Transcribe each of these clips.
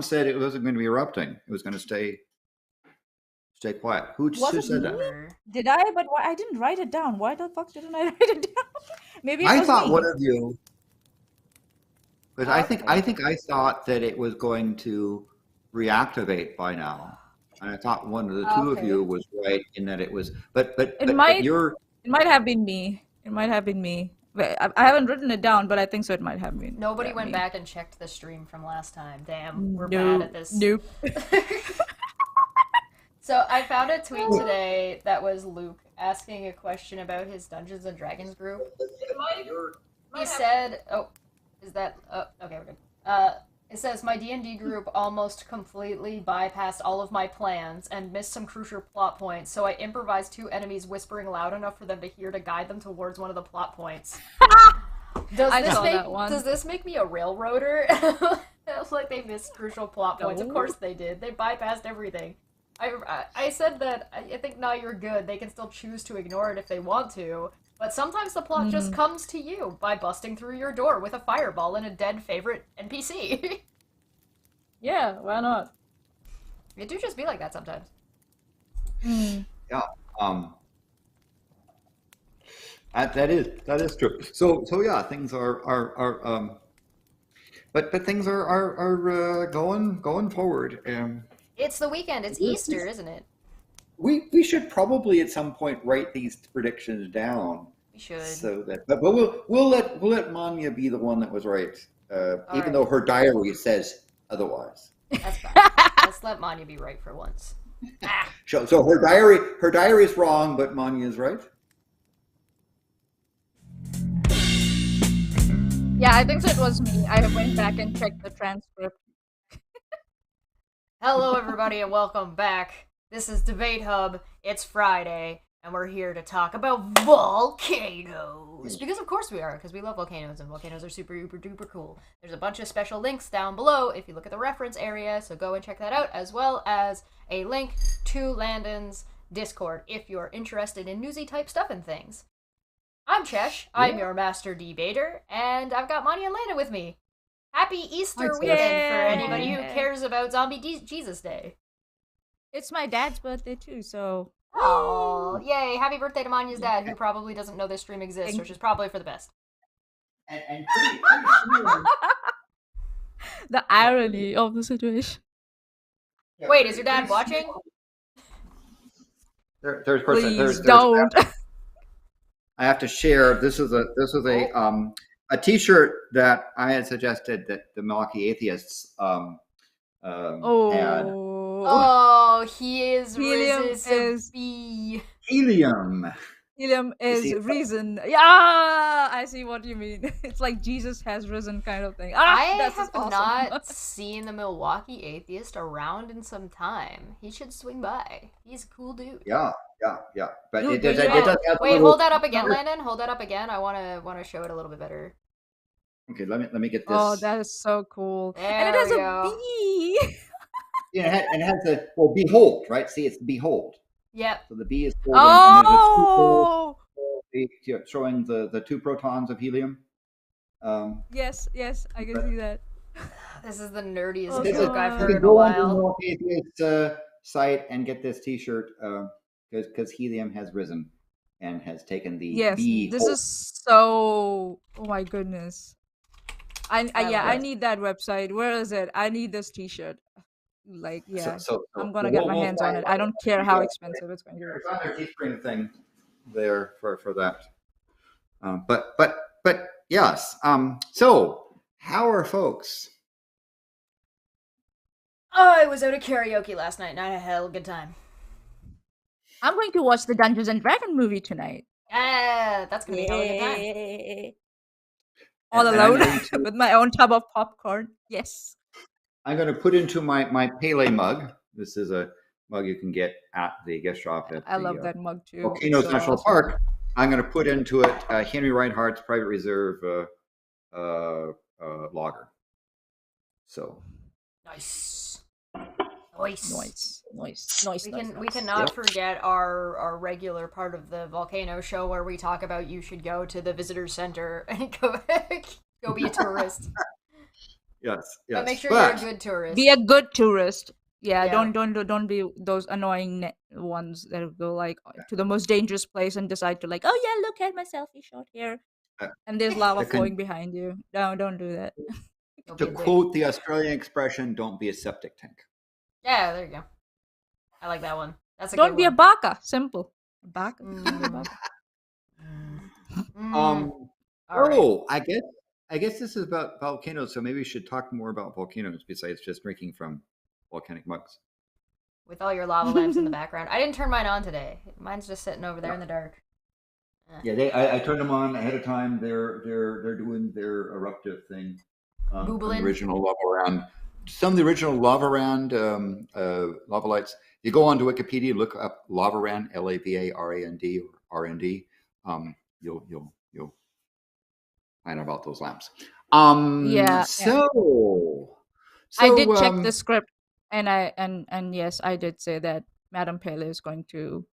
said it wasn't going to be erupting. It was going to stay quiet. Who Was it said me? that? Did I? But why I didn't write it down. Why the fuck didn't I write it down? Maybe it I was thought me. one of you, because Okay. I thought that it was going to reactivate by now, and I thought one of the two of Okay. you was right in that it was. But It might you're it might have been me. It might have been me. But I haven't written it down, but I think so. It might have been. Nobody went me. back and checked the stream from last time. Damn, we're bad at this. Nope. So I found a tweet today that was Luke asking a question about his Dungeons and Dragons group. He said, "Oh, is that? Okay, we're good." It says my D&D group almost completely bypassed all of my plans and missed some crucial plot points, so I improvised two enemies whispering loud enough for them to hear to guide them towards one of the plot points. Does this make me a railroader? It's like they missed crucial plot points. Of course they did. They bypassed everything. I said that I think now you're good. They can still choose to ignore it if they want to, but sometimes the plot just comes to you by busting through your door with a fireball and a dead favorite NPC. Yeah, why not? It do just be like that sometimes. Yeah. That is true. So yeah, things are but things are going forward. It's the weekend. It's Easter, isn't it? We should probably at some point write these predictions down. We should. So that, but we'll let Maanyaa be the one that was right, even though her diary says otherwise. That's fine. Let's let Maanyaa be right for once. So her diary is wrong, but Maanyaa is right. Yeah, I think so. It was me. I went back and checked the transcript. Hello, everybody, and welcome back. This is Debate Hub. It's Friday, and we're here to talk about volcanoes. Because of course we are, because we love volcanoes, and volcanoes are super, duper, duper cool. There's a bunch of special links down below if you look at the reference area, so go and check that out, as well as a link to Landon's Discord if you're interested in newsy-type stuff and things. I'm Chesh, I'm your master debater, and I've got Maanyaa and Landon with me. Happy Easter weekend for anybody who cares about Zombie Jesus Day. It's my dad's birthday too, so... Oh, yay! Happy birthday to Maanya's dad, who probably doesn't know this stream exists, which is probably for the best. And pretty soon, The irony of the situation. Wait, is your dad watching? Please don't. I have to share. This is a T-shirt that I had suggested that the Milwaukee Atheists had. Oh, he is Helium is Helium. Helium is reason. Yeah, I see what you mean. It's like Jesus has risen kind of thing. I have awesome. Not seen the Milwaukee Atheist around in some time. He should swing by. He's a cool dude. Yeah. But Dude, it does have Wait, hold that up again, Landon. Hold that up again. I wanna show it a little bit better. Okay, let me get this. Oh, that is so cool. There and it has we a go. bee. Yeah, and it has a behold, right? See, it's behold. Yep. So the bee is holding, and there's showing the two protons of helium. Yes, I can see that. This is the nerdiest Okay. joke I've heard You in can a go on the while. Milwaukee Atheist site and get this T-shirt because helium has risen and has taken the bee. This is so. Oh my goodness. I need that website. Where is it? I need this T-shirt. Like, yeah, So I'm gonna get my hands on it. I don't care how expensive it's going to be. It's on their Teespring thing there for that. But yes. So how are folks? I was out at karaoke last night and I had a hell of a good time. I'm going to watch the Dungeons and Dragons movie tonight. That's gonna be a hell of a good time. All alone with my own tub of popcorn. Yes. I'm going to put into my Pele mug. This is a mug you can get at the gift shop. I love that mug too. Volcanoes National Park. I'm going to put into it Henry Reinhardt's Private Reserve lager. So Nice. We cannot forget our regular part of the Volcano show where we talk about you should go to the visitor center and go be a tourist. Yes. But make sure But you're a good tourist. Be a good tourist. Yeah, Yeah. don't be those annoying ones that go like to the most dangerous place and decide to like, oh yeah, look at my selfie shot here, uh, and there's lava the con- flowing behind you. No, don't do that. Don't to be a dick. quote the Australian expression, "Don't be a septic tank." Yeah, there you go. I like that one. That's a Don't good be a one. baka. Simple. Baka. Mm. Don't be a baka. Um. All right. Oh, I guess this is about volcanoes, so maybe we should talk more about volcanoes besides just drinking from volcanic mugs. With all your lava lamps in the background. I didn't turn mine on today. Mine's just sitting over there in the dark. Yeah, I turned them on ahead of time. They're doing their eruptive thing. From the Boobling. original lava round. Some of the original lava round lava lights. You go onto Wikipedia, look up lava round, LAVARAND or RND. You'll find out about those lamps. Yeah. I did check the script, and yes, I did say that Madam Pele is going to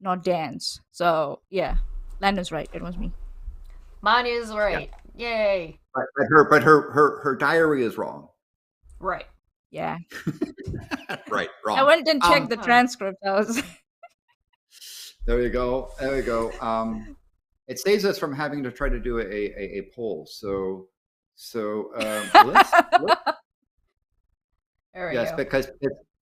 not dance. So yeah, Landon's right. It was me. Maanyaa is right. Yeah. Yay. But her diary is wrong. Right. Yeah. Right, wrong. I went and checked the transcript. I was. There you go. There we go. It saves us from having to try to do a poll. So let's yes, go. because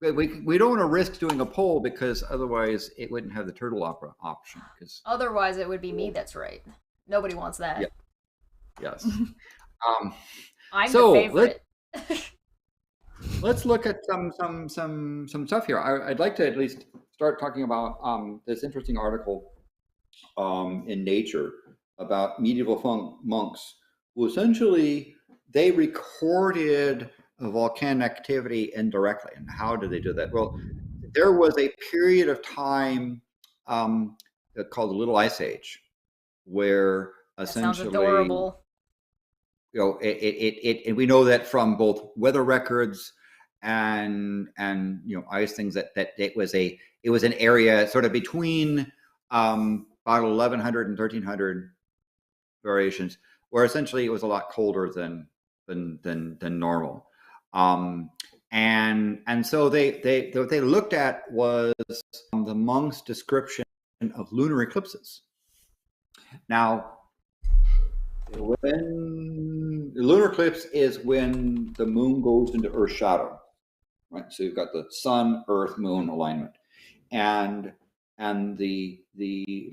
we don't want to risk doing a poll because otherwise it wouldn't have the turtle opera option. Because otherwise it would be me that's right. Nobody wants that. Yeah. Yes. I'm so the favorite. Let's look at some stuff here. I'd like to at least start talking about this interesting article in Nature about medieval monks who essentially they recorded volcanic activity indirectly. And how did they do that? Well, there was a period of time called the Little Ice Age, where essentially, sounds adorable. You know, and we know that from both weather records and you know ice things that it was an area sort of between about 1100 and 1300 variations, where essentially it was a lot colder than normal. And so what they looked at was the monks' description of lunar eclipses. Now, when the lunar eclipse is when the moon goes into Earth's shadow, right? So you've got the sun, Earth, moon alignment, and the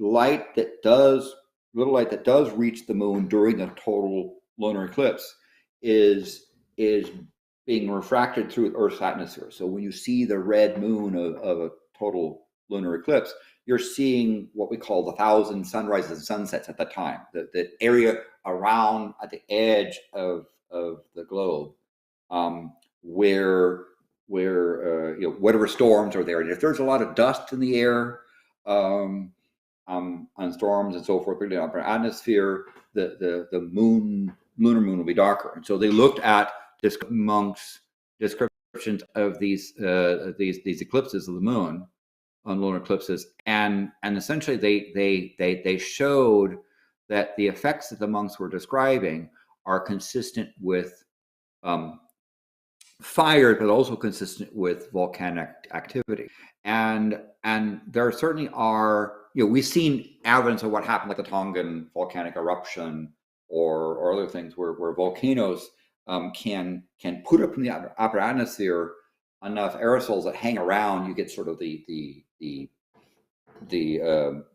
light that does little light that does reach the moon during a total lunar eclipse is being refracted through Earth's atmosphere. So when you see the red moon of a total lunar eclipse, you're seeing what we call the 1,000 sunrises and sunsets at the time, the area around at the edge of the globe, where you know whatever storms are there, and if there's a lot of dust in the air on storms and so forth, in the upper atmosphere, the lunar moon will be darker. And so they looked at this monks' descriptions of these eclipses of the moon on lunar eclipses, and essentially they showed that the effects that the monks were describing are consistent with fire, but also consistent with volcanic activity. And there certainly are, you know, we've seen evidence of what happened, like the Tongan volcanic eruption or other things where volcanoes can put up in the upper atmosphere enough aerosols that hang around. You get sort of the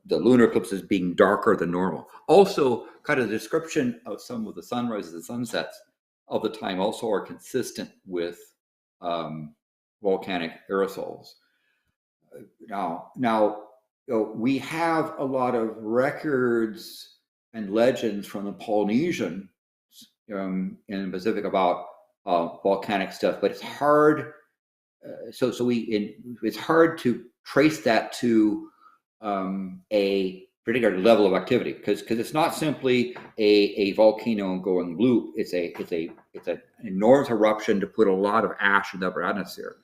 lunar eclipses being darker than normal. Also, kind of the description of some of the sunrises and sunsets of the time also are consistent with volcanic aerosols. Now, you know, we have a lot of records and legends from the Polynesian in the Pacific about volcanic stuff, but it's hard. It's hard to trace that to a particular level of activity because it's not simply a volcano going bloop. It's an enormous eruption to put a lot of ash in the upper atmosphere,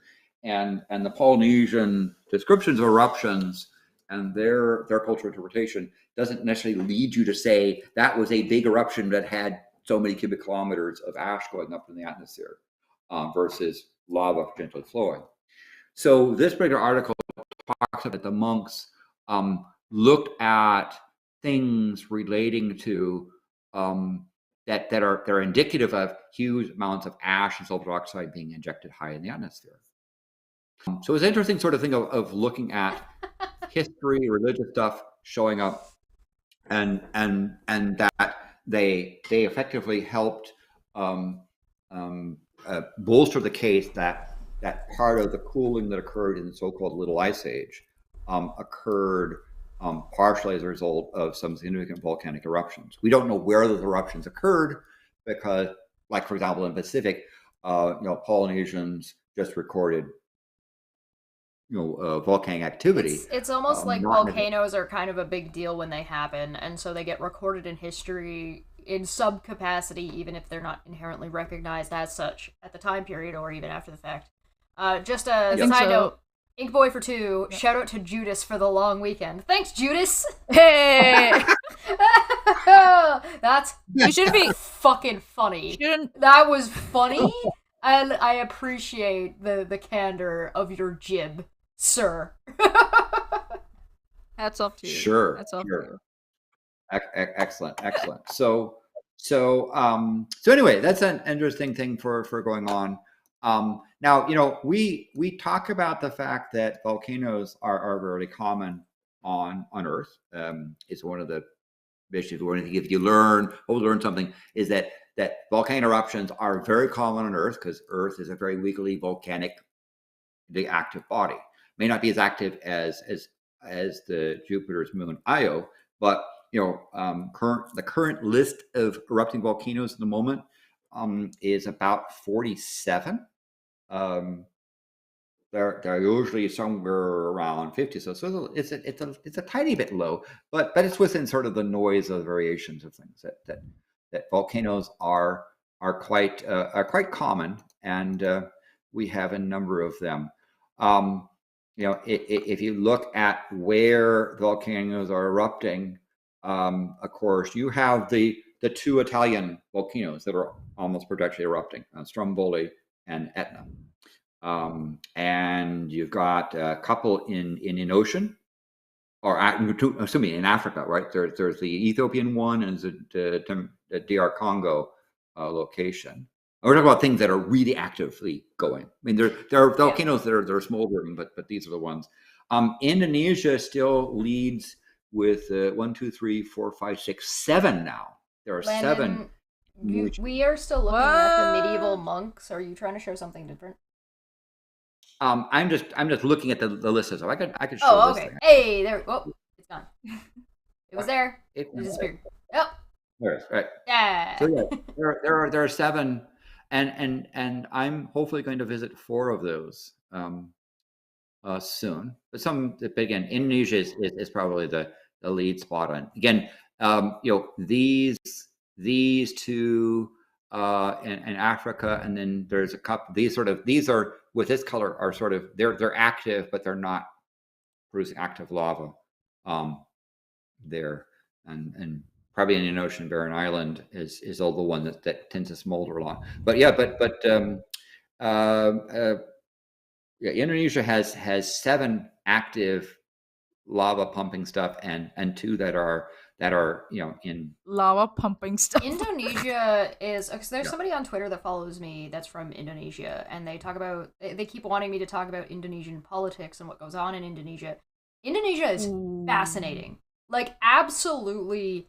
and the Polynesian descriptions of eruptions and their cultural interpretation doesn't necessarily lead you to say that was a big eruption that had so many cubic kilometers of ash going up in the atmosphere versus lava gently flowing. So this particular article talks about the monks looked at things relating to that are indicative of huge amounts of ash and sulfur dioxide being injected high in the atmosphere. So it's an interesting sort of thing of looking at history, religious stuff showing up, and that they effectively helped bolster the case that part of the cooling that occurred in the so-called Little Ice Age occurred partially as a result of some significant volcanic eruptions. We don't know where those eruptions occurred because, like for example, in the Pacific, Polynesians just recorded volcanic activity. It's almost like volcanoes are kind of a big deal when they happen, and so they get recorded in history in some capacity, even if they're not inherently recognized as such at the time period or even after the fact. Just a side note, Inkboy for 2, shout out to Judas for the long weekend. Thanks, Judas! Hey! You should be fucking funny. That was funny, and I appreciate the candor of your jib, sir. Hats off to you. Sure. Hats off to you. Excellent. So anyway, that's an interesting thing for going on. Now, we talk about the fact that volcanoes are very common on Earth. It's one of the issues. If you learn something, is that volcano eruptions are very common on Earth because Earth is a very weakly volcanic, active body. May not be as active as the Jupiter's moon Io, but the current list of erupting volcanoes at the moment is about 47. They're usually somewhere around 50. So it's a tiny bit low, but it's within sort of the noise of variations of things that volcanoes are quite common, and we have a number of them. If you look at where volcanoes are erupting, of course, you have the 2 Italian volcanoes that are almost perpetually erupting, Stromboli and Etna. And you've got a couple in ocean, or in Africa, right? There's the Ethiopian one and the DR Congo location. We're talking about things that are really actively going. I mean, there are volcanoes that are smoldering, but these are the ones. Indonesia still leads with 1, 2, 3, 4, 5, 6, 7 now. There are Landon, 7. We are still looking at the medieval monks. Are you trying to show something different? I'm just looking at the list, so I could show this. Okay. Thing. Hey, there. Oh, it's gone. It was there. It disappeared. Oh. There it is. Right. Yeah. So there are 7, and I'm hopefully going to visit 4 of those soon. But again, Indonesia is probably the lead spot on. Again, these 2 in Africa, and then there's a couple. These are with this color are sort of they're active, but they're not producing active lava there, and probably in the ocean, Barren Island is all the one that tends to smolder a lot. But Indonesia has 7 active lava pumping stuff and 2 that are in lava pumping stuff. Indonesia is because there's somebody on Twitter that follows me that's from Indonesia, and they keep wanting me to talk about Indonesian politics and what goes on in Indonesia. Indonesia is fascinating, like absolutely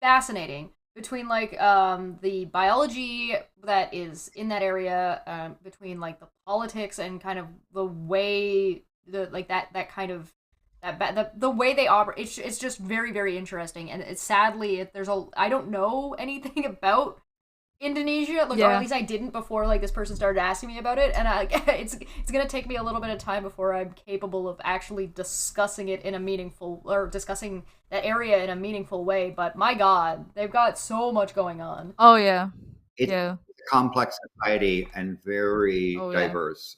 fascinating, between like the biology that is in that area, between like the politics and kind of the way the way they operate. It's just very, very interesting, and it's sadly I don't know anything about Indonesia, or at least I didn't before like this person started asking me about it, and it's gonna take me a little bit of time before I'm capable of actually discussing it in a meaningful, or discussing that area in a meaningful way. But my God, they've got so much going on. Oh yeah, it's a complex society and very diverse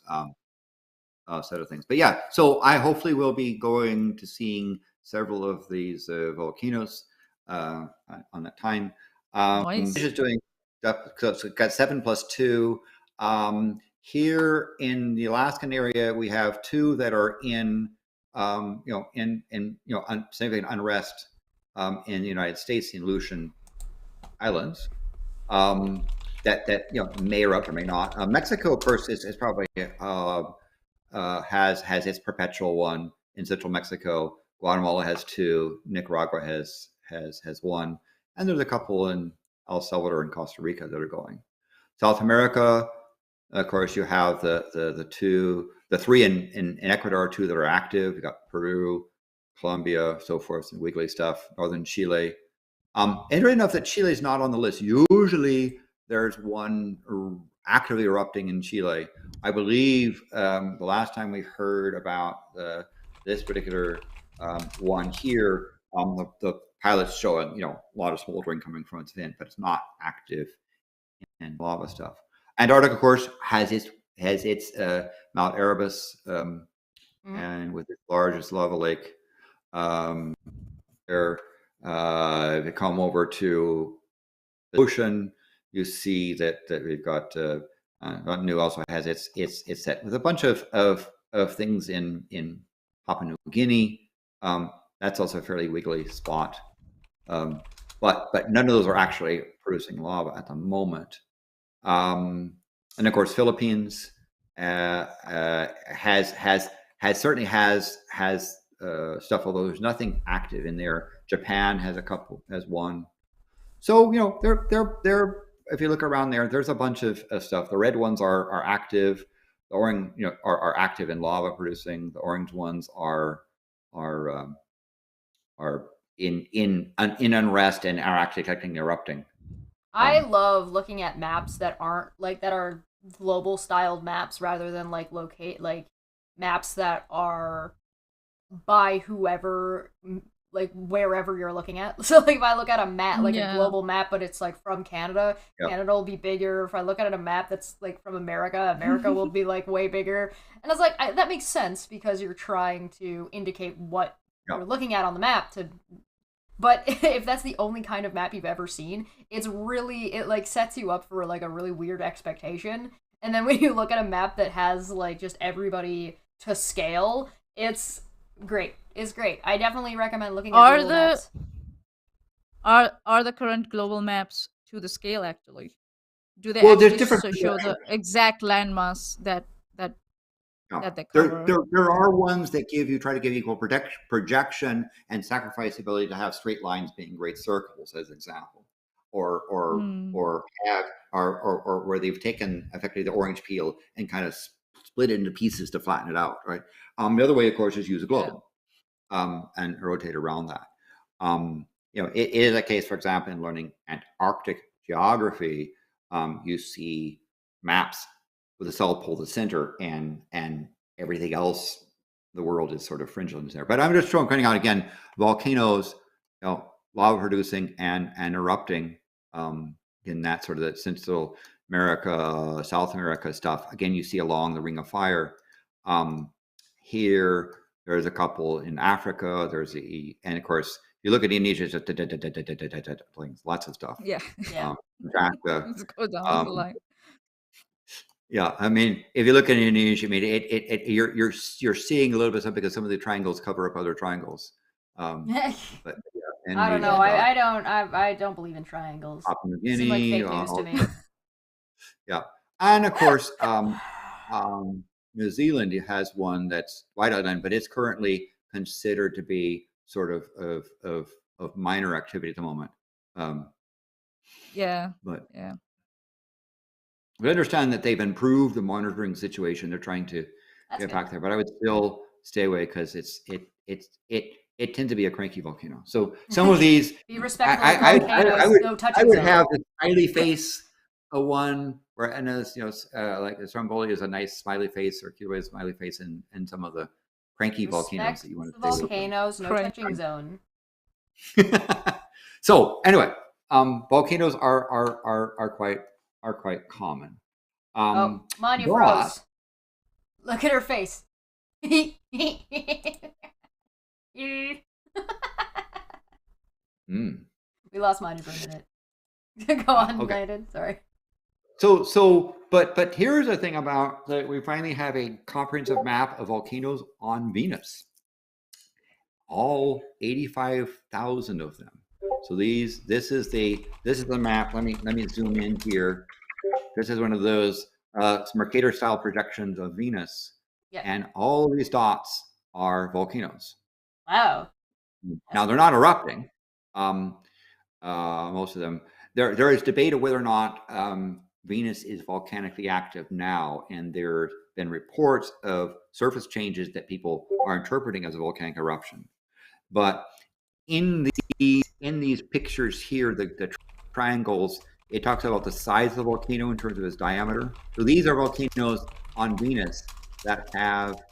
set of things. But so I hopefully will be going to seeing several of these volcanoes on that time. Nice. Just doing stuff. So it's got 7+2. Here in the Alaskan area, we have 2 that are in significant unrest in the United States, in Aleutian Islands. That may erupt or may not. Mexico, of course, is probably has its perpetual one in central Mexico. Guatemala has 2. Nicaragua has 1, and there's a couple in El Salvador and Costa Rica that are going. South America, of course, you have the 3 in Ecuador, 2 that are active. You got Peru, Colombia, so forth, and wiggly stuff. Northern Chile. Interesting enough that Chile is not on the list. Usually, there's one actively erupting in Chile. I believe the last time we heard about this particular one here, the pilots show a lot of smoldering coming from its vent, but it's not active and lava stuff. Antarctica, of course, has its Mount Erebus, and with its largest lava lake. There, if you come over to the ocean, you see that we've got New also has its set with a bunch of things in Papua New Guinea. That's also a fairly wiggly spot, but none of those are actually producing lava at the moment. And of course, Philippines certainly has stuff, although there's nothing active in there. Japan has one. So they're if you look around there's a bunch of stuff. The red ones are active. The orange are active in lava producing. The orange ones are in unrest and are actually detecting erupting. I love looking at maps that aren't that are global styled maps rather than maps that are by whoever, wherever you're looking at. So if I look at a map, a global map, but it's from Canada, Canada will be bigger. If I look at a map that's from America, America will be way bigger. And it's that makes sense because you're trying to indicate what you're looking at on the map But if that's the only kind of map you've ever seen, it sets you up for a really weird expectation. And then when you look at a map that has just everybody to scale, it's great. It's great. I definitely recommend looking at global maps. Are the current global maps to the scale actually? Do they actually show the exact landmass that they cover? There are ones that try to give equal projection and sacrifice the ability to have straight lines being great circles, as an example, or where they've taken effectively the orange peel and kind of split it into pieces to flatten it out, right? The other way, of course, is use a globe and rotate around that. It is a case, for example, in learning Antarctic geography, you see maps with a south pole at the center, and everything else, the world is sort of fringelands there. But I'm just pointing out again, volcanoes, lava producing and erupting in that sort of the Central America, South America stuff. Again, you see along the Ring of Fire. Here, there's a couple in Africa. And of course, you look at Indonesia, it's just lots of stuff. Yeah. Let's go down the line. Yeah, I mean, if you look at Indonesia, I mean, you're seeing a little bit of something because some of the triangles cover up other triangles. But I don't know. I don't believe in triangles. Papua New Guinea, seem like fake news to me. Yeah, and of course, New Zealand has one that's White Island, but it's currently considered to be sort of minor activity at the moment. We understand that they've improved the monitoring situation. They're trying to get back there, but I would still stay away because it tends to be a cranky volcano. So some of these, be respectful of volcanoes. I would have the smiley face, a one where like the Stromboli is a nice smiley face or cute smiley face, and some of the cranky volcanoes that you want to stay volcanoes, no touching zone. So anyway, volcanoes are quite common. Maanyaa froze. Look at her face. We lost Maanyaa for a minute. Go on, Landon. Sorry. But here's the thing about that: we finally have a comprehensive map of volcanoes on Venus. All 85,000 of them. So this is the map. Let me zoom in here. This is one of those Mercator style projections of Venus, and all of these dots are volcanoes. Wow. Now they're not erupting. Most of them. There is debate of whether or not Venus is volcanically active now, and there's been reports of surface changes that people are interpreting as a volcanic eruption. But in these pictures here, the triangles, it talks about the size of the volcano in terms of its diameter. So these are volcanoes on Venus that have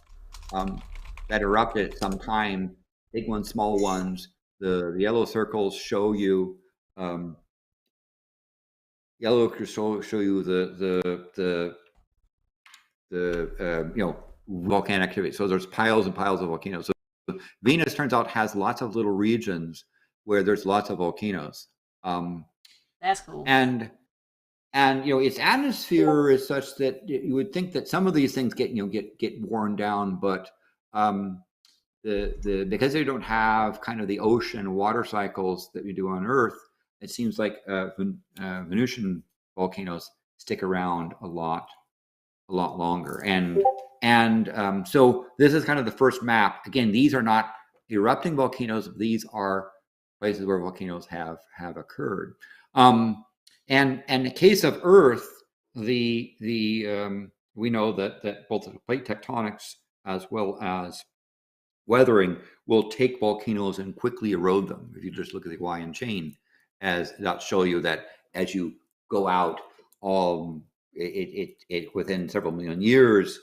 that erupted at some time, big ones, small ones. The yellow circles show you the volcanic activity. So there's piles and piles of volcanoes. So Venus, turns out, has lots of little regions where there's lots of volcanoes. That's cool. And its atmosphere is such that you would think that some of these things get worn down, but because they don't have kind of the ocean water cycles that we do on Earth, it seems like Venusian volcanoes stick around a lot longer. And so this is kind of the first map. Again, these are not erupting volcanoes. These are places where volcanoes have occurred. And in the case of Earth, we know that both the plate tectonics as well as weathering will take volcanoes and quickly erode them. If you just look at the Hawaiian chain, as that show you that as you go out, it within several million years,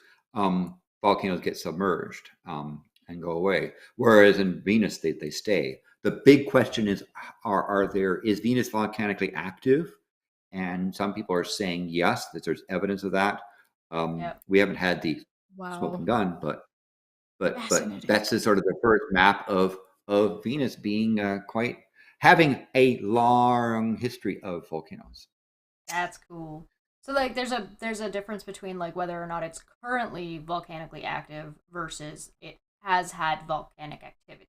volcanoes get submerged and go away. Whereas in Venus, they stay. The big question is, is Venus volcanically active? And some people are saying yes, that there's evidence of that. We haven't had the smoking gun, but that's the sort of the first map of Venus being having a long history of volcanoes. That's cool. So like there's a difference between like whether or not it's currently volcanically active versus it has had volcanic activity,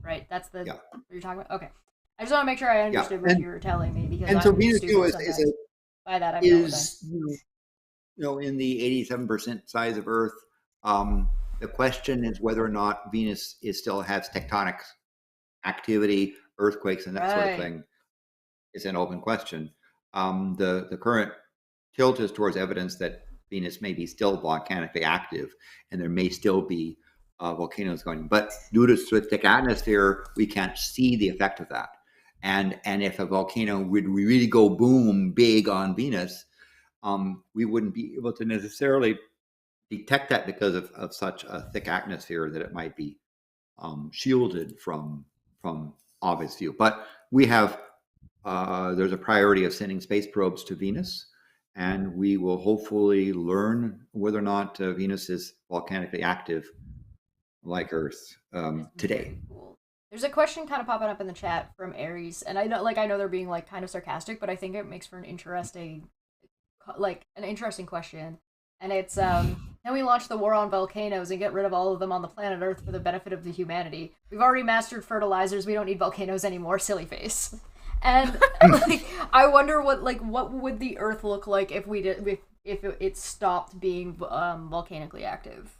right? That's what you're talking about. Okay, I just want to make sure I understood what you were telling me, because I'm Venus stupid by that. Is in the 87% size of Earth. The question is whether or not Venus still has tectonic activity, earthquakes, and that sort of thing. It's an open question. The current tilt is towards evidence that Venus may be still volcanically active, and there may still be volcanoes going. But due to its thick atmosphere, we can't see the effect of that. And if a volcano would really go boom big on Venus, we wouldn't be able to necessarily detect that because of such a thick atmosphere that it might be shielded from obvious view. But we have there's a priority of sending space probes to Venus, and we will hopefully learn whether or not Venus is volcanically active like Earth today. Cool. There's a question kind of popping up in the chat from Aries, and I know they're being like kind of sarcastic, but I think it makes for an interesting question. And it's can we launch the war on volcanoes and get rid of all of them on the planet Earth for the benefit of the humanity? We've already mastered fertilizers. We don't need volcanoes anymore. Silly face. And I wonder what would the Earth look like if it stopped being volcanically active?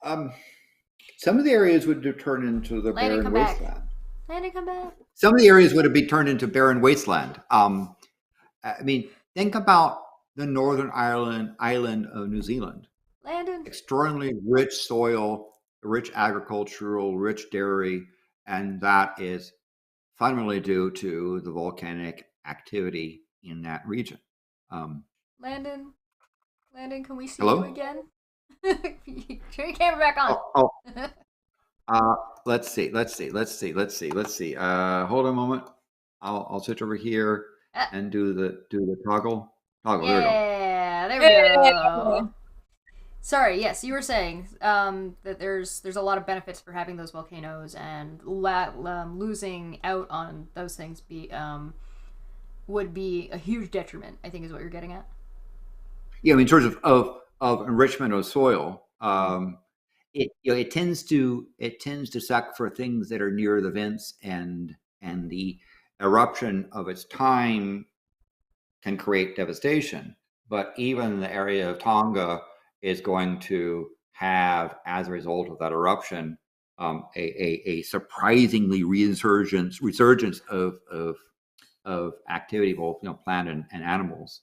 Some of the areas would turn into the barren wasteland. Landon, come back. Some of the areas would be turned into barren wasteland. I mean, think about the northern island of New Zealand. Landon. Extraordinarily rich soil, rich agricultural, rich dairy, and that is fundamentally due to the volcanic activity in that region. Landon, can we see Hello? you again? Turn your camera back on. Let's see. Hold on a moment. I'll switch over here and do the toggle. Yeah, there we go. Sorry, yes, you were saying that there's a lot of benefits for having those volcanoes, and losing out on those things would be a huge detriment, I think is what you're getting at. Yeah, I mean, in terms of enrichment of soil, it tends to suck for things that are near the vents, and the eruption of its time can create devastation. But even the area of Tonga is going to have, as a result of that eruption, a surprisingly resurgence of activity, both plant and animals,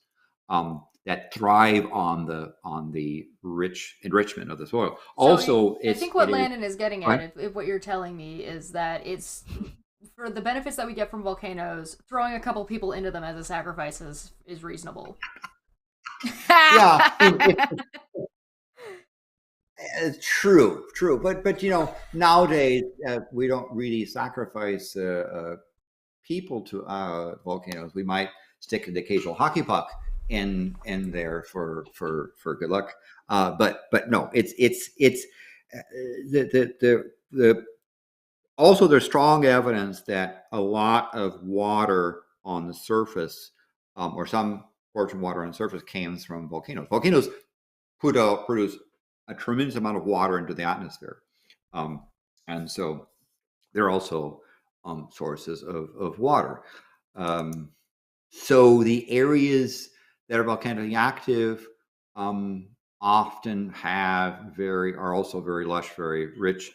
that thrive on the rich enrichment of the soil. Also, I think what Landon is getting at, if what you're telling me, is that it's for the benefits that we get from volcanoes, throwing a couple people into them as a sacrifice is reasonable. Yeah, true, but nowadays we don't really sacrifice people to volcanoes. We might stick the occasional hockey puck in there for good luck, but no, it's the also, there's strong evidence that a lot of water on the surface, or some portion of water on the surface, came from volcanoes. Volcanoes produce a tremendous amount of water into the atmosphere, and so they're also sources of water. So the areas that are volcanically active often are also very lush, very rich,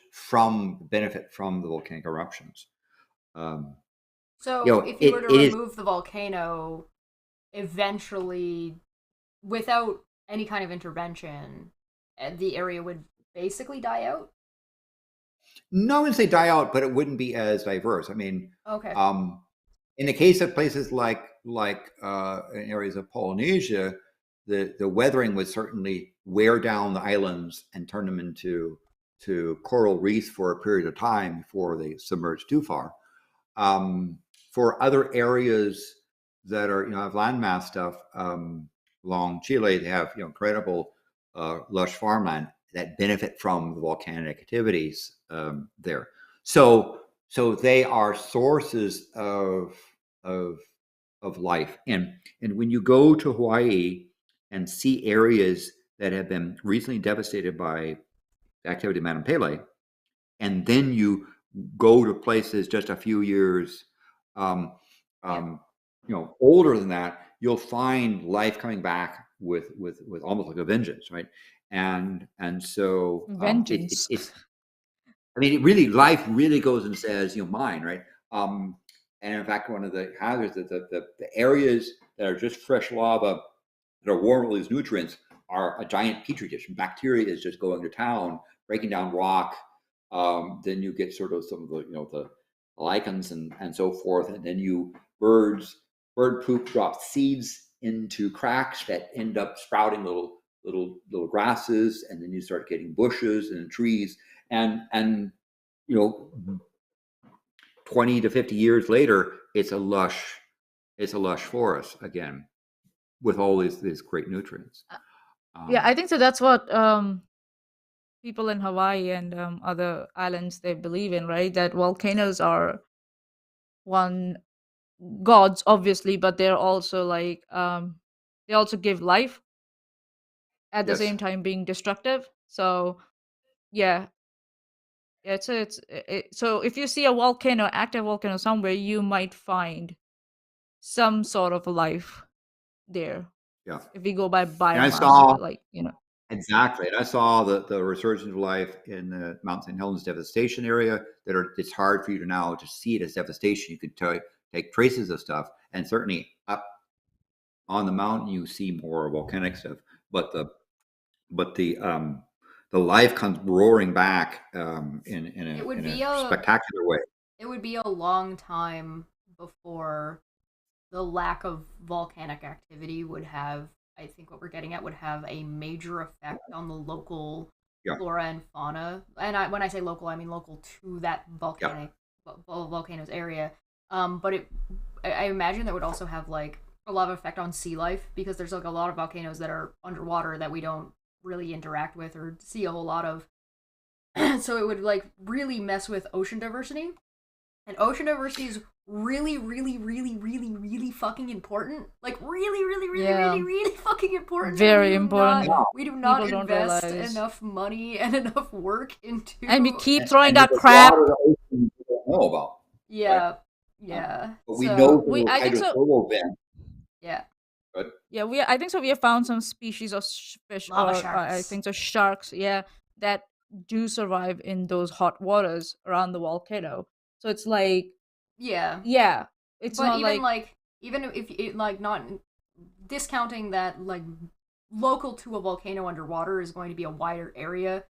benefit from the volcanic eruptions. So if you were to remove the volcano eventually, without any kind of intervention, the area would basically die out? No, I wouldn't say die out, but it wouldn't be as diverse. I mean, okay. In the case of places like in areas of Polynesia, the weathering would certainly wear down the islands and turn them into coral reefs for a period of time before they submerge too far. For other areas that are have landmass stuff along Chile, they have incredible lush farmland that benefit from the volcanic activities there. So they are sources of life. And when you go to Hawaii and see areas that have been recently devastated by the activity of Madam Pele, and then you go to places just a few years older than that, you'll find life coming back with almost like a vengeance, right? And so vengeance. I mean, life really goes and says, mine, right? And in fact, one of the hazards that the areas that are just fresh lava that are warm with these nutrients are a giant petri dish. And bacteria is just going to town, breaking down rock. Then you get sort of some of the lichens and so forth, and then bird poop drops seeds into cracks that end up sprouting little grasses, and then you start getting bushes and trees, and 20 to 50 years later, it's a lush forest again with all these great nutrients. Yeah, I think so. That's what people in Hawaii and other islands, they believe in, right? That volcanoes are gods, obviously, but they're also like they also give life at the same time being destructive. So yeah, so if you see a active volcano somewhere, you might find some sort of life there. Yeah. If we go by biomass, Exactly. And I saw the resurgence of life in the Mount St. Helens devastation area it's hard for you to now to see it as devastation. You could take traces of stuff, and certainly up on the mountain you see more volcanic stuff, but the life comes roaring back in a spectacular way. It would be a long time before the lack of volcanic activity would have, I think what we're getting at, would have a major effect on the local flora and fauna. And when I say local, I mean local to that volcanoes area. But I imagine that would also have like a lot of effect on sea life, because there's like a lot of volcanoes that are underwater that we don't really interact with or see a whole lot of. So it would like really mess with ocean diversity. And ocean diversity is really, really, really, really, really fucking important. Like really, really, really, really, really fucking important. Very important. We do not invest enough money and enough work into. And we keep throwing that crap. We don't know about. Yeah, right? yeah. But we know I think so. Yeah. But yeah, I think so. We have found some species of fish, lava or sharks. I think so sharks. Yeah, that do survive in those hot waters around the volcano. So it's like, yeah, it's but not even even if it like not discounting that like local to a volcano underwater is going to be a wider area,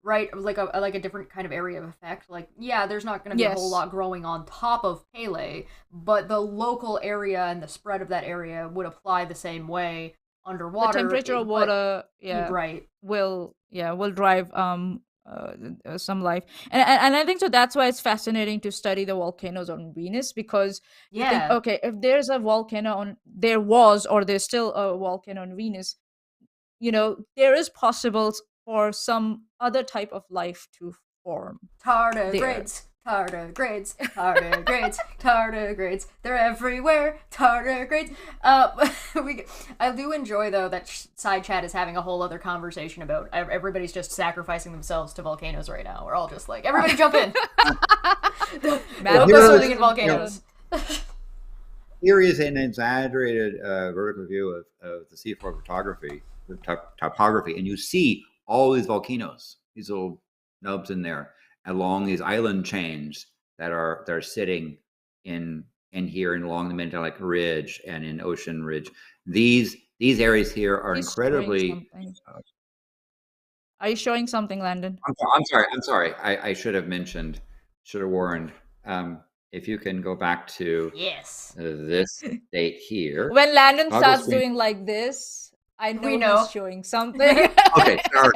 right? Like a different kind of area of effect. Like yeah, there's not going to be a whole lot growing on top of Pele, but the local area and the spread of that area would apply the same way underwater. The temperature of water, right, will drive some life, and I think so. That's why it's fascinating to study the volcanoes on Venus, because you think, okay, if there's a volcano there's still a volcano on Venus, there is possible for some other type of life to form. Tardigrades, they're everywhere. Tardigrades. I do enjoy though that side chat is having a whole other conversation about everybody's just sacrificing themselves to volcanoes right now. We're all just like, everybody jump in. Swimming in volcanoes. Here is an exaggerated vertical view of the seafloor photography, the topography, and you see all these volcanoes, these little nubs in there, along these island chains that are sitting in here and along the Mandelic Ridge and in Ocean Ridge. These areas here are incredibly. Are you showing something, Landon? I'm sorry. I should have warned. If you can go back to this date here. When Landon starts doing like this, I know he's showing something. Okay, sorry.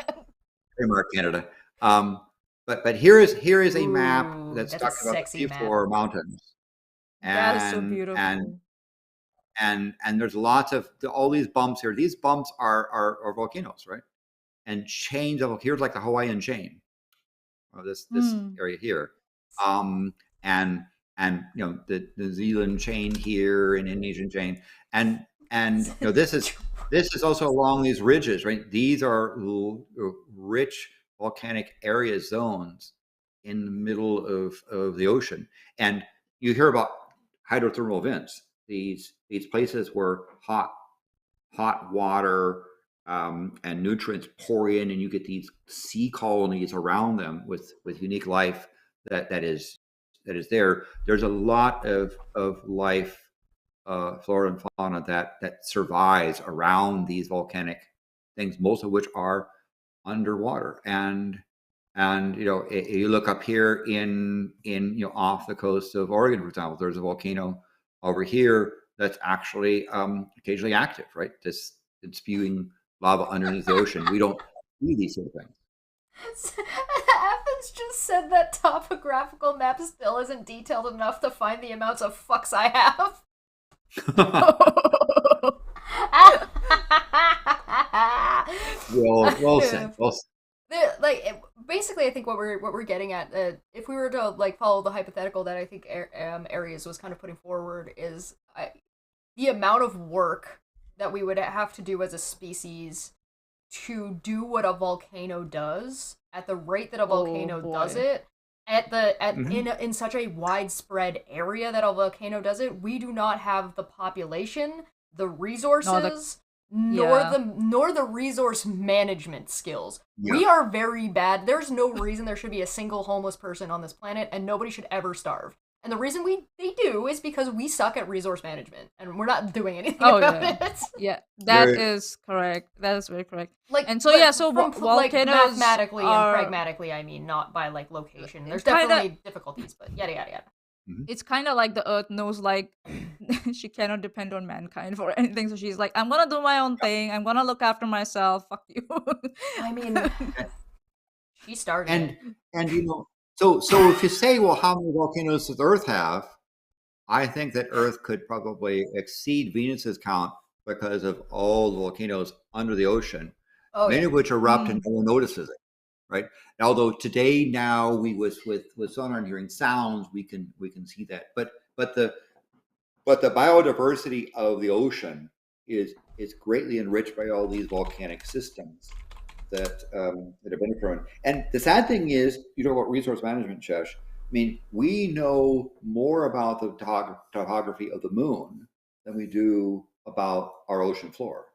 Trademark Canada. But here is a map that's talking about the seafloor mountains. And, that is so beautiful. And there's lots of all these bumps here. These bumps are volcanoes, right? And chains of here's like the Hawaiian chain. This area here. And the New Zealand chain here and Indonesian chain. And this is also along these ridges, right? These are rich volcanic area zones in the middle of the ocean. And you hear about hydrothermal vents, these places where hot water and nutrients pour in, and you get these sea colonies around them with unique life that is there. There's a lot of life, flora and fauna that survives around these volcanic things, most of which are underwater. And you look up here in off the coast of Oregon, for example, there's a volcano over here that's actually occasionally active, right? It's spewing lava underneath the ocean. We don't see these sort of things. Athens just said that topographical map still isn't detailed enough to find the amounts of fucks I have. Well said. Like basically, I think what we're getting at, if we were to like follow the hypothetical that I think Aries was kind of putting forward, is the amount of work that we would have to do as a species to do what a volcano does at the rate that a volcano does it, in such a widespread area that a volcano does it. We do not have the population, the resources, nor the resource management skills. We are very bad. There's no reason there should be a single homeless person on this planet, and nobody should ever starve. And the reason they do is because we suck at resource management, and we're not doing anything about it. Yeah, that is correct. That is very correct. Volcanoes mathematically and pragmatically, I mean, not by like location. There's definitely difficulties, but yada yada yada. It's kind of like the Earth knows, like, she cannot depend on mankind for anything, so she's like, I'm gonna do my own thing. I'm gonna look after myself. Fuck you. I mean, she started. And So if you say, well, how many volcanoes does Earth have? I think that Earth could probably exceed Venus's count because of all the volcanoes under the ocean. many of which erupt and no one notices it, right? Although today now with sonar and hearing sounds, we can see that. But the biodiversity of the ocean is greatly enriched by all these volcanic systems that have been occurring. And the sad thing is, you talk about resource management, Shesh. I mean, we know more about the topography of the moon than we do about our ocean floor.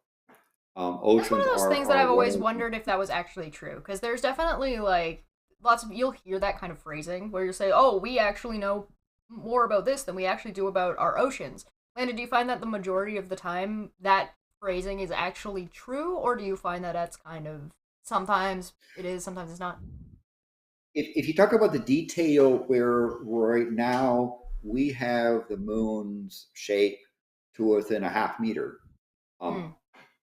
That's one of those things that I've always wondered if that was actually true, because there's definitely like you'll hear that kind of phrasing where you say, "Oh, we actually know more about this than we actually do about our oceans." Landon, do you find that the majority of the time that phrasing is actually true, or do you find that that's kind of sometimes it is, sometimes it's not? If you talk about the detail where right now we have the moon's shape to within a half meter,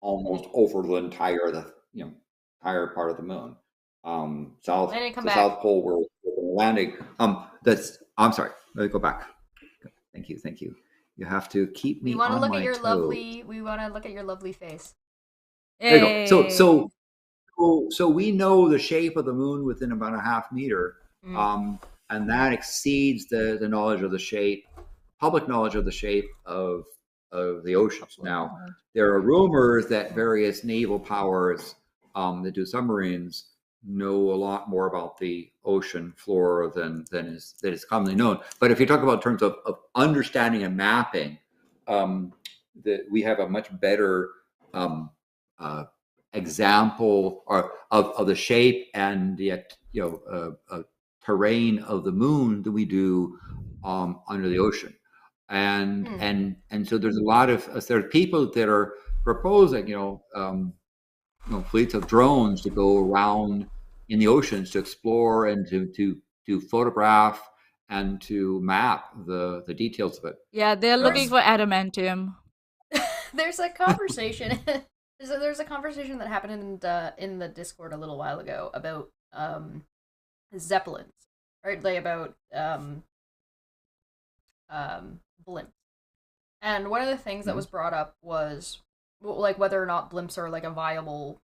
almost over the entire part of the moon, south pole where we're landing. I'm sorry. Let me go back. Thank you. You have to keep me. We want to look at your lovely. We want to look at your lovely face. There you go. So we know the shape of the moon within about a half meter, and that exceeds the knowledge of the shape, public knowledge of the shape of the oceans. Now, there are rumors that various naval powers that do submarines know a lot more about the ocean floor than is commonly known. But if you talk about in terms of understanding and mapping, that we have a much better example of the shape and the terrain of the moon that we do under the ocean. And so there's a lot of there's people that are proposing fleets of drones to go around in the oceans to explore and to photograph and to map the details of it. Yeah, they're looking for adamantium. There's a conversation. There's a conversation that happened in the Discord a little while ago about zeppelins, right? Like about blimps. And one of the things that was brought up was like whether or not blimps are like a viable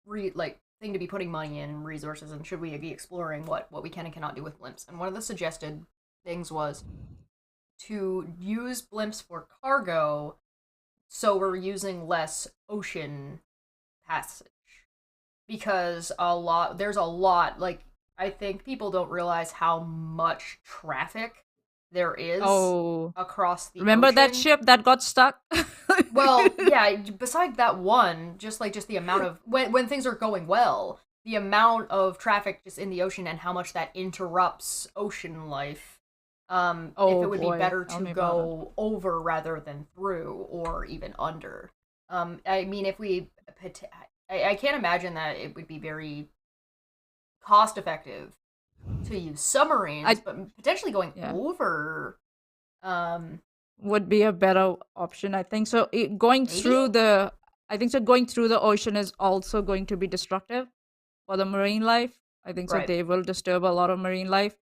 thing to be putting money in, resources, and should we be exploring what we can and cannot do with blimps. And one of the suggested things was to use blimps for cargo, so we're using less ocean passage, because there's a lot, like, I think people don't realize how much traffic there is across the Remember ocean. that ship that got stuck? Well, yeah, beside that one, just the amount of when things are going well, the amount of traffic just in the ocean and how much that interrupts ocean life. If it would be better to go over rather than through, or even under. I mean, I can't imagine that it would be very cost effective to use submarines, but potentially going over would be a better option, I think. So going through the ocean is also going to be destructive for the marine life. I think so. They will disturb a lot of marine life,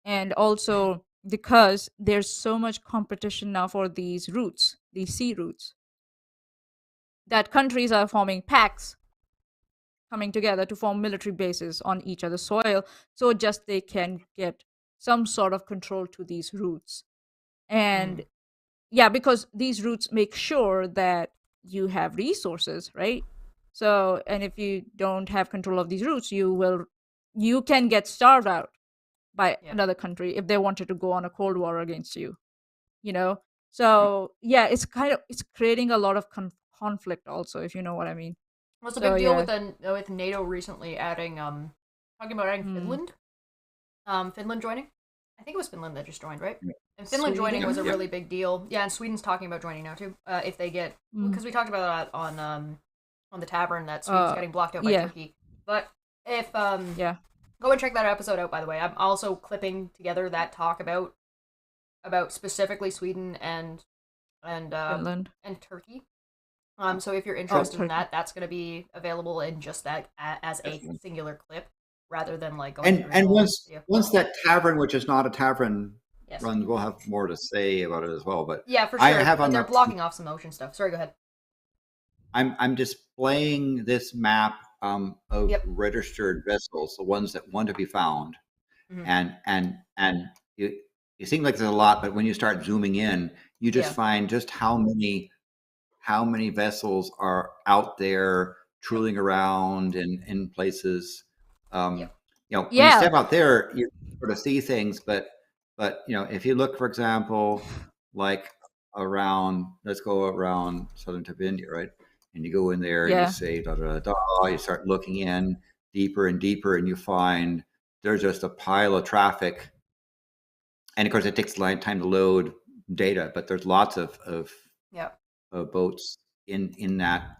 and also because there's so much competition now for these routes, these sea routes, that countries are forming pacts, coming together to form military bases on each other's soil, so just they can get some sort of control to these routes. And because these routes make sure that you have resources, right? So, and if you don't have control of these routes, you can get starved out by another country if they wanted to go on a cold war against you, So it's creating a lot of conflict also, if you know what I mean. What's a big deal with NATO recently adding talking about adding Finland? Finland joining? I think it was Finland that just joined, right? And Finland joining was a really big deal. Yeah, and Sweden's talking about joining now too. If they get, because we talked about that on the tavern, that Sweden's getting blocked out by Turkey. But if go and check that episode out, by the way. I'm also clipping together that talk about specifically Sweden and Finland and Turkey. So if you're interested in that, that's going to be available in just that as a singular clip, rather than like going and once that tavern, which is not a tavern, runs, we'll have more to say about it as well. But yeah, for sure. They're blocking off some ocean stuff. Sorry, go ahead. I'm displaying this map of registered vessels, the ones that want to be found, and it seems like there's a lot, but when you start zooming in, you just find just how many vessels are out there tooling around in places. When you step out there, you sort of see things, but if you look, for example, like let's go around southern tip of India, right? And you go in there and you say da da da, you start looking in deeper and deeper, and you find there's just a pile of traffic. And of course, it takes a long time to load data, but there's lots of boats in that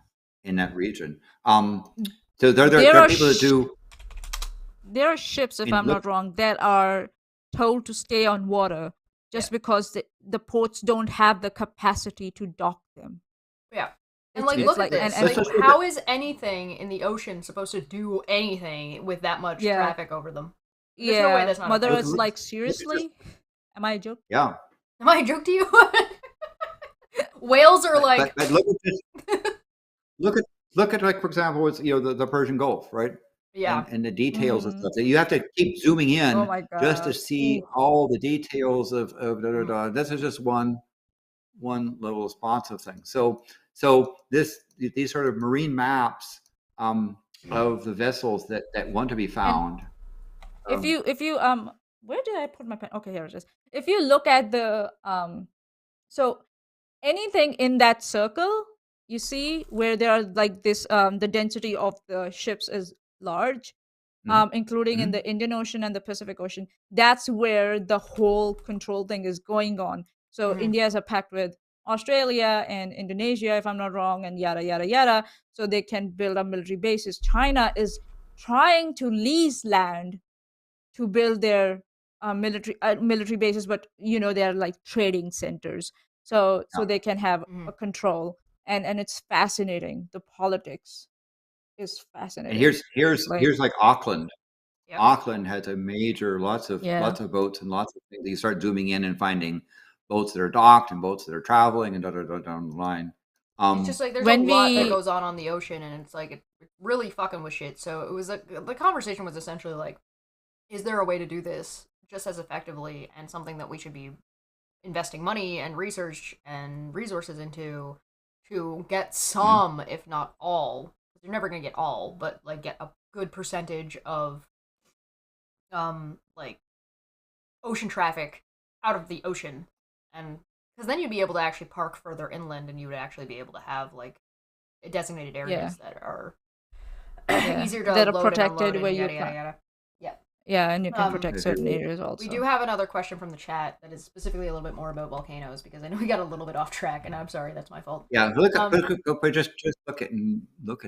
region. So there are people that do. There are ships, if I'm not wrong, that are told to stay on water just because the ports don't have the capacity to dock them. Yeah. And look at this. How is anything in the ocean supposed to do anything with that much traffic over them? There's no way that's not Mother, it's like, seriously? Am I a joke? Yeah. Am I a joke to you? Whales are like. But look at this. Look at like, for example, it's the Persian Gulf, right? Yeah. And the details and stuff. So you have to keep zooming in just to see all the details of This is just one little responsive thing. So these sort of marine maps of the vessels that want to be found. And if you where did I put my pen? Okay, here it is. If you look at the so anything in that circle, you see where there are like this the density of the ships is large, including in the Indian Ocean and the Pacific Ocean. That's where the whole control thing is going on. So India has a pact with Australia and Indonesia, if I'm not wrong, and yada yada yada, so they can build up military bases. China is trying to lease land to build their military bases, but they're like trading centers, so they can have a control, and it's fascinating. The politics is fascinating. And here's like Auckland. Yep. Auckland has a major lots of boats and lots of things. You start zooming in and finding boats that are docked and boats that are traveling and down the line. It's just like there's a lot that goes on the ocean, and it's like it's really fucking with shit. So it was the conversation was essentially like, is there a way to do this just as effectively, and something that we should be investing money and research and resources into to get some, if not all, you're never going to get all, but like get a good percentage of like ocean traffic out of the ocean, and because then you'd be able to actually park further inland, and you would actually be able to have like designated areas that are easier to that load are protected and where yada, you yada, yada. Yeah, and you can protect certain areas also. We do have another question from the chat that is specifically a little bit more about volcanoes, because I know we got a little bit off track, and I'm sorry, that's my fault. Yeah, just look at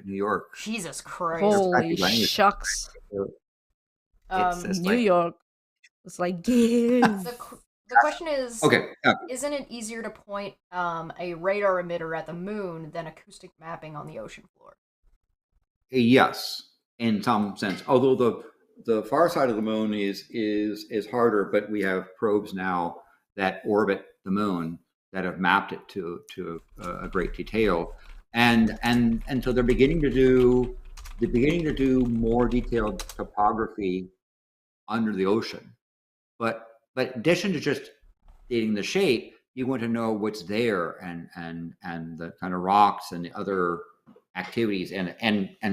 New York. Jesus Christ! Holy shucks! New York. It's like the question is, isn't it easier to point a radar emitter at the moon than acoustic mapping on the ocean floor? Yes, in some sense. Although the far side of the moon is harder, but we have probes now that orbit the moon that have mapped it to a great detail, and so they're beginning to do more detailed topography under the ocean. But in addition to just dating the shape, you want to know what's there and the kind of rocks and the other activities, and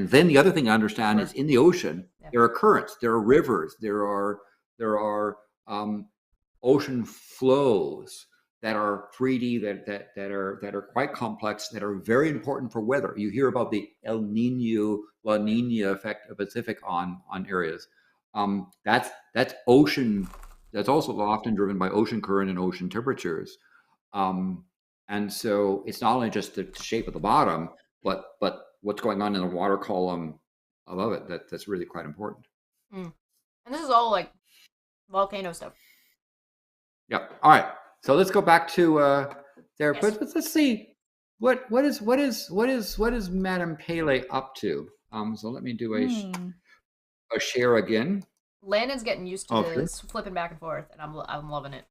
then the other thing to understand is in the ocean there are currents, there are rivers, there are ocean flows that are 3D that are quite complex, that are very important for weather. You hear about the El Nino, La Nina effect of Pacific on areas. That's ocean. That's also often driven by ocean current and ocean temperatures. And so it's not only just the shape of the bottom, but what's going on in the water column above it. That's really quite important. And this is all like volcano stuff. Yeah. All right. So let's go back to there. Yes. But let's see what is Madam Pele up to. So let me do a share again. Landon's getting used to this flipping back and forth, and I'm loving it.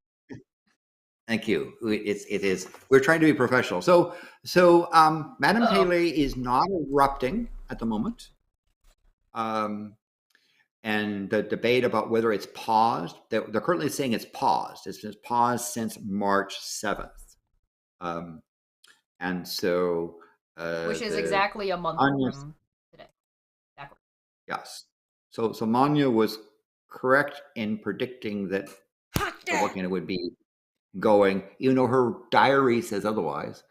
Thank you. It is. We're trying to be professional. So Madam Pele is not erupting at the moment. and the debate about whether it's paused. They're currently saying it's paused. It's been paused since March 7th. And so... which is exactly a month from today. Backward. Yes. So Maanyaa was correct in predicting that the volcano would be going, even though her diary says otherwise.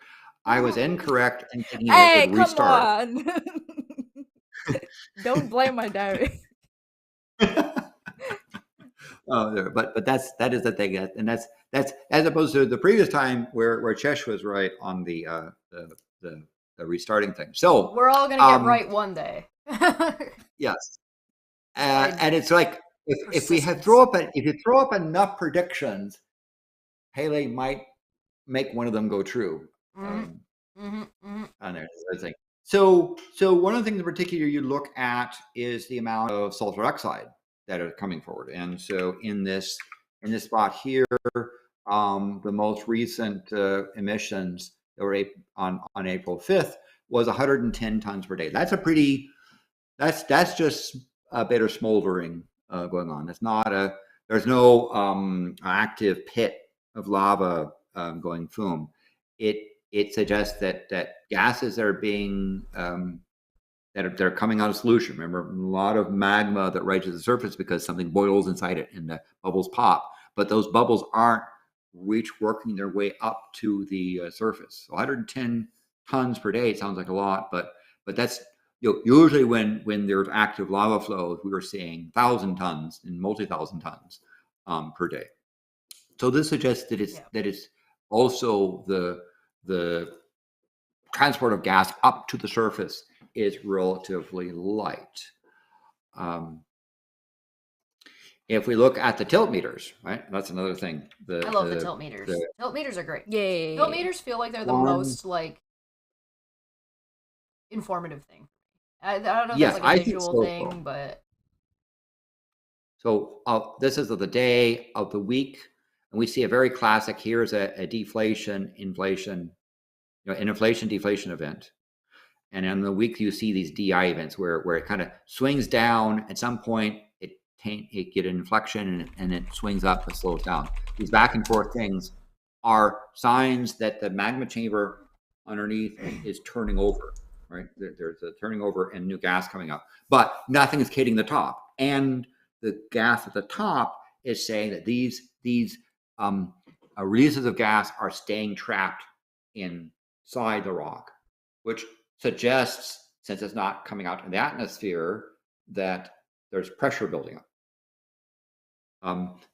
I was incorrect in thinking it would restart. Come on. Don't blame my diary. But that is the thing, and that's as opposed to the previous time where Chesh was right on the restarting thing. So we're all gonna get right one day. Yes, and it's like if you throw up enough predictions, Pele might make one of them go true. And there's the thing. So one of the things in particular you look at is the amount of sulfur dioxide that are coming forward. And so in this spot here, the most recent emissions that were on April 5th was 110 tons per day. That's just a bit of smoldering going on. There's no active pit of lava going boom. It suggests that gases are being they're coming out of solution. Remember, a lot of magma that rises to the surface because something boils inside it and the bubbles pop. But those bubbles aren't working their way up to the surface. So 110 tons per day sounds like a lot, but that's usually when there's active lava flows, we were seeing 1,000 tons and multi-thousand tons per day. So this suggests that it's also the transport of gas up to the surface is relatively light. If we look at the tilt meters, right, that's another thing. I love the tilt meters. Tilt meters are great. Yay. Tilt meters feel like they're the most informative thing. I don't know if it's a visual thing, but... So this is of the day, of the week, and we see a very classic, here's a deflation, inflation, an inflation deflation event. And in the week you see these DI events where it kind of swings down. At some point it get an inflection and it swings up and slows down. These back and forth things are signs that the magma chamber underneath is turning over, right? There's a turning over and new gas coming up, but nothing is hitting the top. And the gas at the top is saying that these releases of gas are staying trapped inside the rock, which suggests, since it's not coming out in the atmosphere, that there's pressure building up.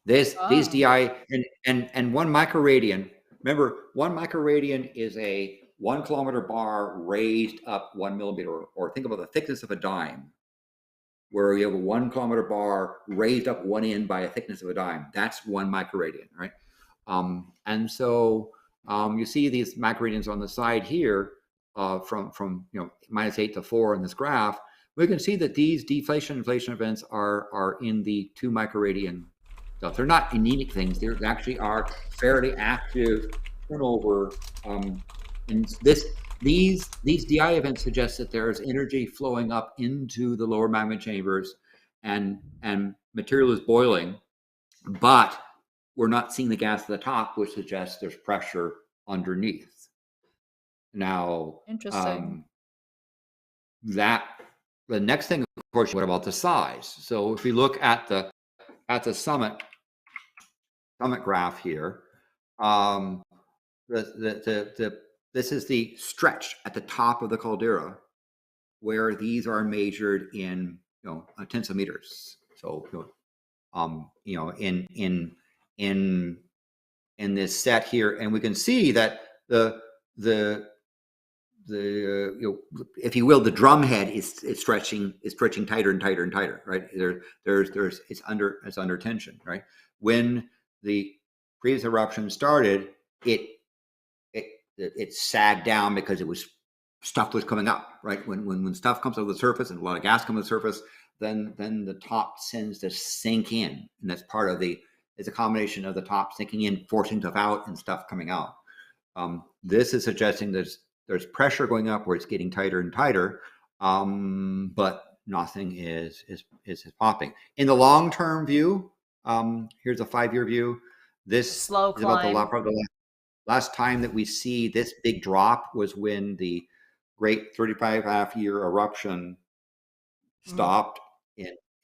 These DI and 1 microradian. Remember, 1 microradian is a 1 kilometer bar raised up 1 millimeter, or think about the thickness of a dime, where you have a 1 kilometer bar raised up one end by a thickness of a dime. That's 1 microradian, right? And so you see these microradians on the side here, from -8 to 4 in this graph. We can see that these deflation inflation events are in the 2 microradian stuff. They're not anemic things. They actually are fairly active turnover. And these DI events suggest that there's energy flowing up into the lower magma chambers, and material is boiling, but we're not seeing the gas at the top, which suggests there's pressure underneath. Now, interesting. The next thing, of course, what about the size? So if we look at the summit graph here, this is the stretch at the top of the caldera, where these are measured in tens of meters. So in this set here, and we can see that the if you will, the drum head is stretching tighter and tighter and tighter, right? It's under tension, right? When the previous eruption started, it sagged down because stuff was coming up, right? When stuff comes to the surface and a lot of gas comes to the surface, then the top tends to sink in, and that's part of it's a combination of the top sinking in, forcing stuff out, and stuff coming out. This is suggesting there's pressure going up where it's getting tighter and tighter, but nothing is popping. In the long-term view, here's a 5-year view. This slow is about climb. probably the last time that we see this big drop was when the great 35.5-year eruption stopped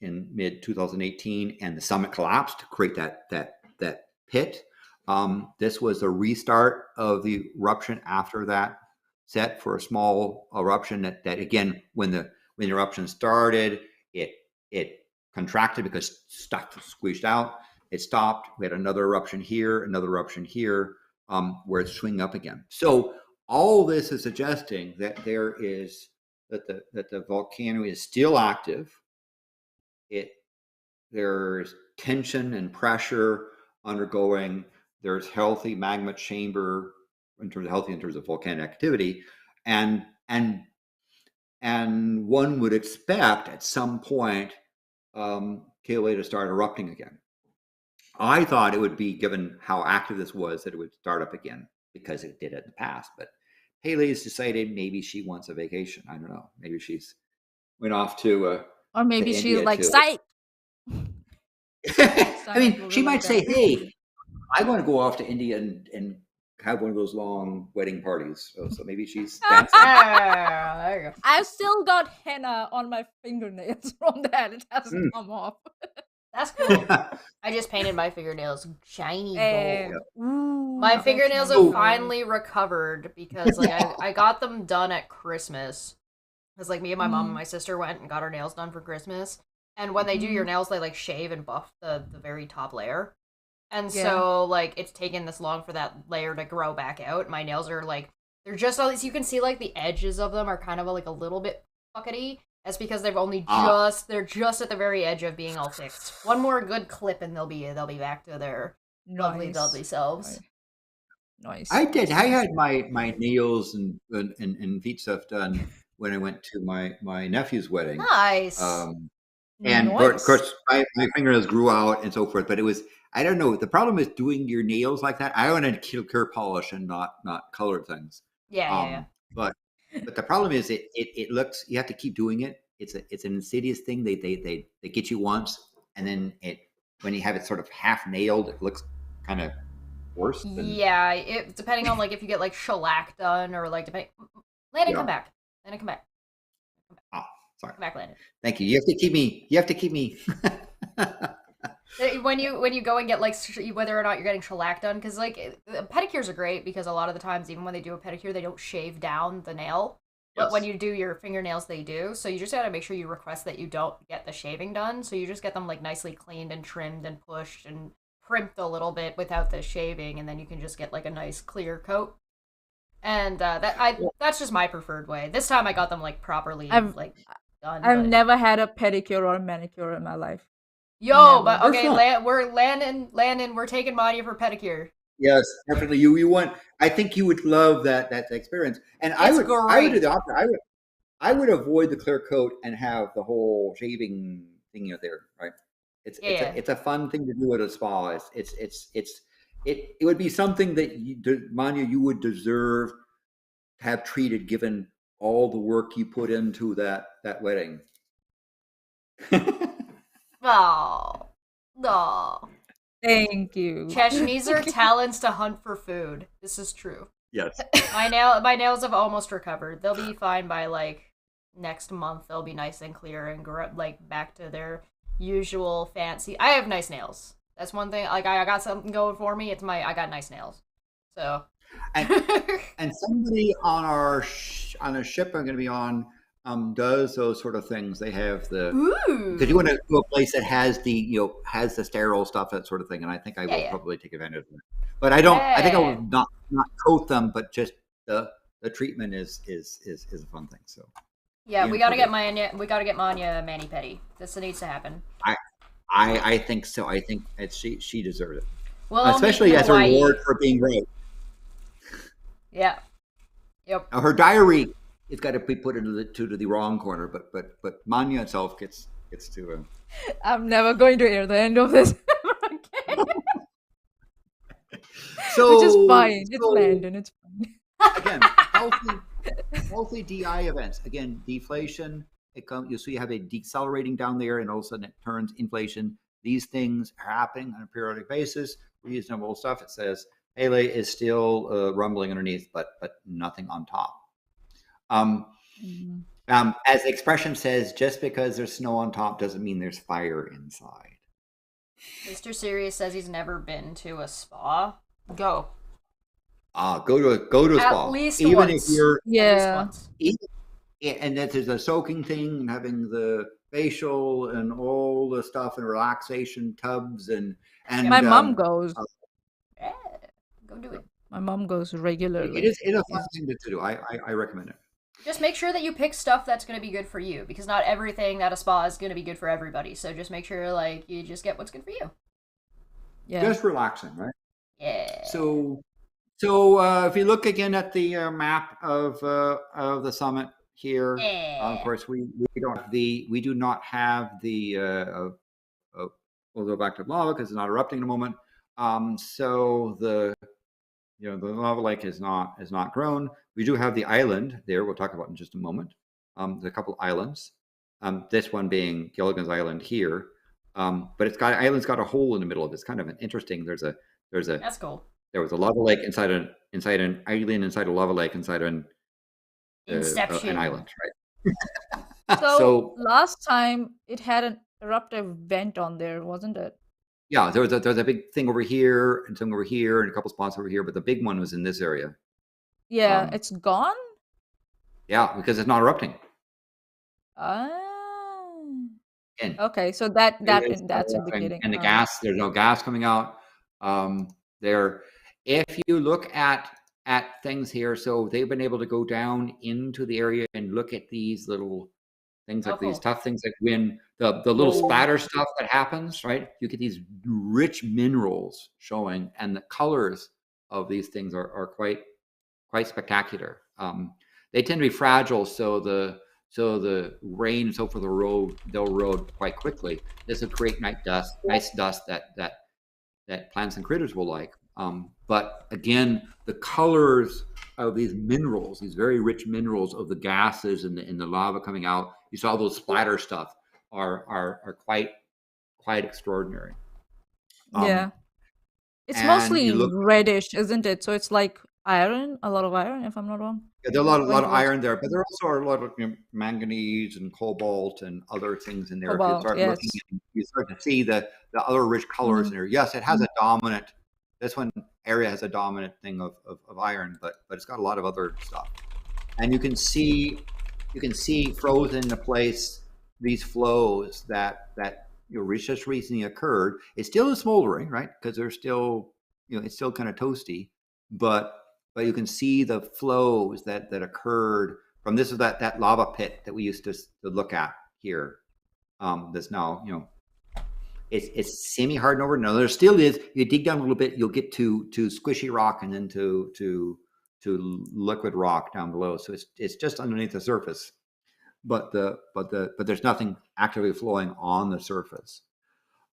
in mid 2018, and the summit collapsed to create that pit. This was a restart of the eruption after that, set for a small eruption that again, when the eruption started, it contracted because stuff squeezed out. It stopped. We had another eruption here, where it's swinging up again. So all this is suggesting that the volcano is still active. There's tension and pressure undergoing. There's healthy magma chamber in terms of volcanic activity, and one would expect at some point Pele to start erupting again. I thought it would be, given how active this was, that it would start up again because it did it in the past. But Pele's decided maybe she wants a vacation. I don't know. Maybe she's went off to or maybe to she's India like, to, psych. I mean, she might say, "Hey, I want to go off to India and have one of those long wedding parties." So maybe she's dancing. There you go. I've still got henna on my fingernails from that. It hasn't come off. That's cool. I just painted my fingernails shiny gold. Ooh, My fingernails have finally recovered because I got them done at Christmas. Because me and my mom and my sister went and got our nails done for Christmas. And when they do your nails, they shave and buff the very top layer. And so it's taken this long for that layer to grow back out. My nails are they're just all these, you can see the edges of them are kind of a little bit fuckety. That's because they've only they're just at the very edge of being all fixed. One more good clip and they'll be back to their lovely selves. Nice. I did. I had my nails and feet stuff done when I went to my nephew's wedding. Nice. And of course, my fingernails grew out and so forth. But it was, I don't know. The problem is doing your nails like that. I wanted clear polish and not colored things. Yeah. But the problem is it looks. You have to keep doing it. It's an insidious thing. They get you once, and then when you have it sort of half nailed, it looks kind of worse. Yeah, it depending on if you get shellac done or depending. Landon, come back. Landon, come back. Oh, sorry. Come back, Landon. Thank you. You have to keep me. When you go and get whether or not you're getting shellac done, because pedicures are great because a lot of the times, even when they do a pedicure, they don't shave down the nail. But when you do your fingernails, they do. So you just gotta make sure you request that you don't get the shaving done. So you just get them nicely cleaned and trimmed and pushed and primped a little bit without the shaving, and then you can just get a nice clear coat. And that's just my preferred way. This time I got them properly done. I've never had a pedicure or a manicure in my life. Yo, but okay, we're Landon, we're taking Maanyaa for pedicure. Yes, definitely. You want? I think you would love that experience. And I would do the opposite. I would avoid the clear coat and have the whole shaving thing there, right? It's a fun thing to do at a spa. It would be something that Maanyaa, you would deserve to have treated, given all the work you put into that wedding. Oh, no. Thank you. Chechny's are talents to hunt for food. This is true. Yes. My nails have almost recovered. They'll be fine by next month. They'll be nice and clear and grow back to their usual fancy. I have nice nails. That's one thing. I got something going for me. I got nice nails. So. And somebody on a ship I'm going to be on does those sort of things. They have because you want to go a place that has the sterile stuff, that sort of thing. And I think I will probably take advantage of it. But I don't. I think I will not coat them, but just the treatment is a fun thing. So yeah, we gotta get Maanyaa. We gotta get Maanyaa mani-pedi. This needs to happen. I think so. I think she deserves it. Well, especially as a reward for being great. Yeah. Yep. Now, her diary. It's got to be put into the wrong corner, but Maanyaa itself gets to. I'm never going to hear the end of this. So, which is fine. It's Landon. It's fine. Again, healthy DI events. Again, deflation it comes. You see, you have a decelerating down there, and all of a sudden it turns inflation. These things are happening on a periodic basis. Reasonable stuff. It says Pele is still rumbling underneath, but nothing on top. As the expression says, just because there's snow on top doesn't mean there's fire inside. Mr. Sirius says he's never been to a spa. Go. Go to a spa. At least even once. If you're and that there's a soaking thing and having the facial and all the stuff and relaxation tubs and my mom goes. Yeah, go do it. My mom goes regularly. It is a fun thing to do. I recommend it. Just make sure that you pick stuff that's going to be good for you, because not everything at a spa is going to be good for everybody. So just make sure you just get what's good for you. Yeah. Just relaxing, right? Yeah. So if you look again at the map of the summit here, of course we do not have the we'll go back to lava because it's not erupting in a moment. So the lava lake is not grown. We do have the island there. We'll talk about in just a moment. There's a couple islands. This one being Gilligan's Island here, but island's got a hole in the middle of it. It's kind of an interesting. There's a. That's cool. There was a lava lake inside an island inside a lava lake inside an island, right? So last time it had an eruptive vent on there, wasn't it? Yeah, there was a big thing over here and some over here and a couple spots over here, but the big one was in this area. Yeah, it's gone? Yeah, because it's not erupting. Okay, so that's indicating. And the gas, there's no gas coming out. There, if you look at things here, so they've been able to go down into the area and look at these little things like these tough things, like when the little splatter stuff that happens, right? You get these rich minerals showing, and the colors of these things are quite spectacular. They tend to be fragile, so the rain and so forth they'll erode quite quickly. This will create nice dust that plants and critters will like. But again, the colors of these minerals, these very rich minerals of the gases and the lava coming out, you saw those splatter stuff are quite extraordinary. Yeah, it's mostly reddish, isn't it? So it's like iron, a lot of iron, if I'm not wrong. Yeah, there's a lot of iron there, but there also are a lot of manganese and cobalt and other things in there. If you start looking, you start to see the other rich colors in there. Yes, it has a dominant. This one area has a dominant thing of iron, but it's got a lot of other stuff. And you can see frozen into place these flows that just recently occurred. It still is smoldering, right? Because they're still, it's still kind of toasty, but you can see the flows that occurred from this is that lava pit that we used to look at here. That's now, it's semi-hardened over. No, there still is. You dig down a little bit, you'll get to squishy rock and then to liquid rock down below. So it's just underneath the surface, but there's nothing actively flowing on the surface.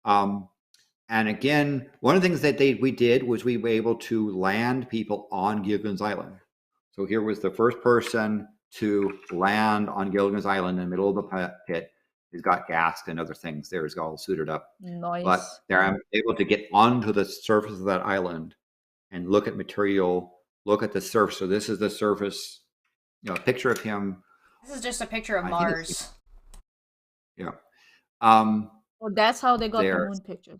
And again, one of the things that we did was we were able to land people on Gilligan's Island. So here was the first person to land on Gilligan's Island in the middle of the pit. He's got gas and other things there. He's all suited up. Nice. But they're able to get onto the surface of that island and look at material, look at the surface. So this is the surface, a picture of him. This is just a picture of Mars. Yeah. Well, that's how they got the moon picture.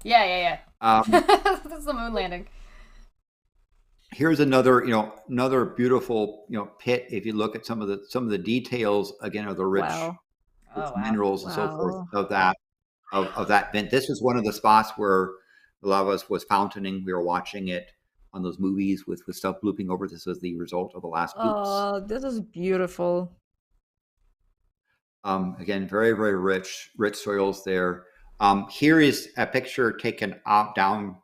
Yeah. That's the moon landing. Here's another beautiful, pit. If you look at some of the details again of the rich minerals and so forth of that vent. This was one of the spots where the lava was fountaining. We were watching it on those movies with stuff looping over. This was the result of the last oops. Oh, this is beautiful. Again, very, very rich soils there. Here is a picture taken down,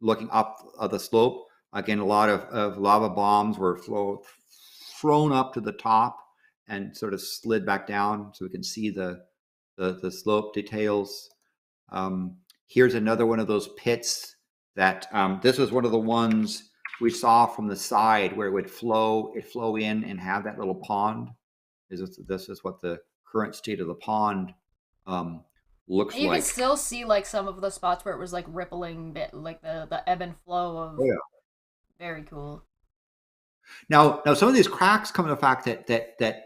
looking up the slope. Again, a lot of lava bombs were thrown up to the top and sort of slid back down, so we can see the slope details. Here's another one of those pits that this was one of the ones we saw from the side where it would flow in and have that little pond. This is what the current state of the pond looks like. You can still see like some of the spots where it was like rippling, bit like the ebb and flow of. Oh, yeah. Very cool. Now some of these cracks come from the fact that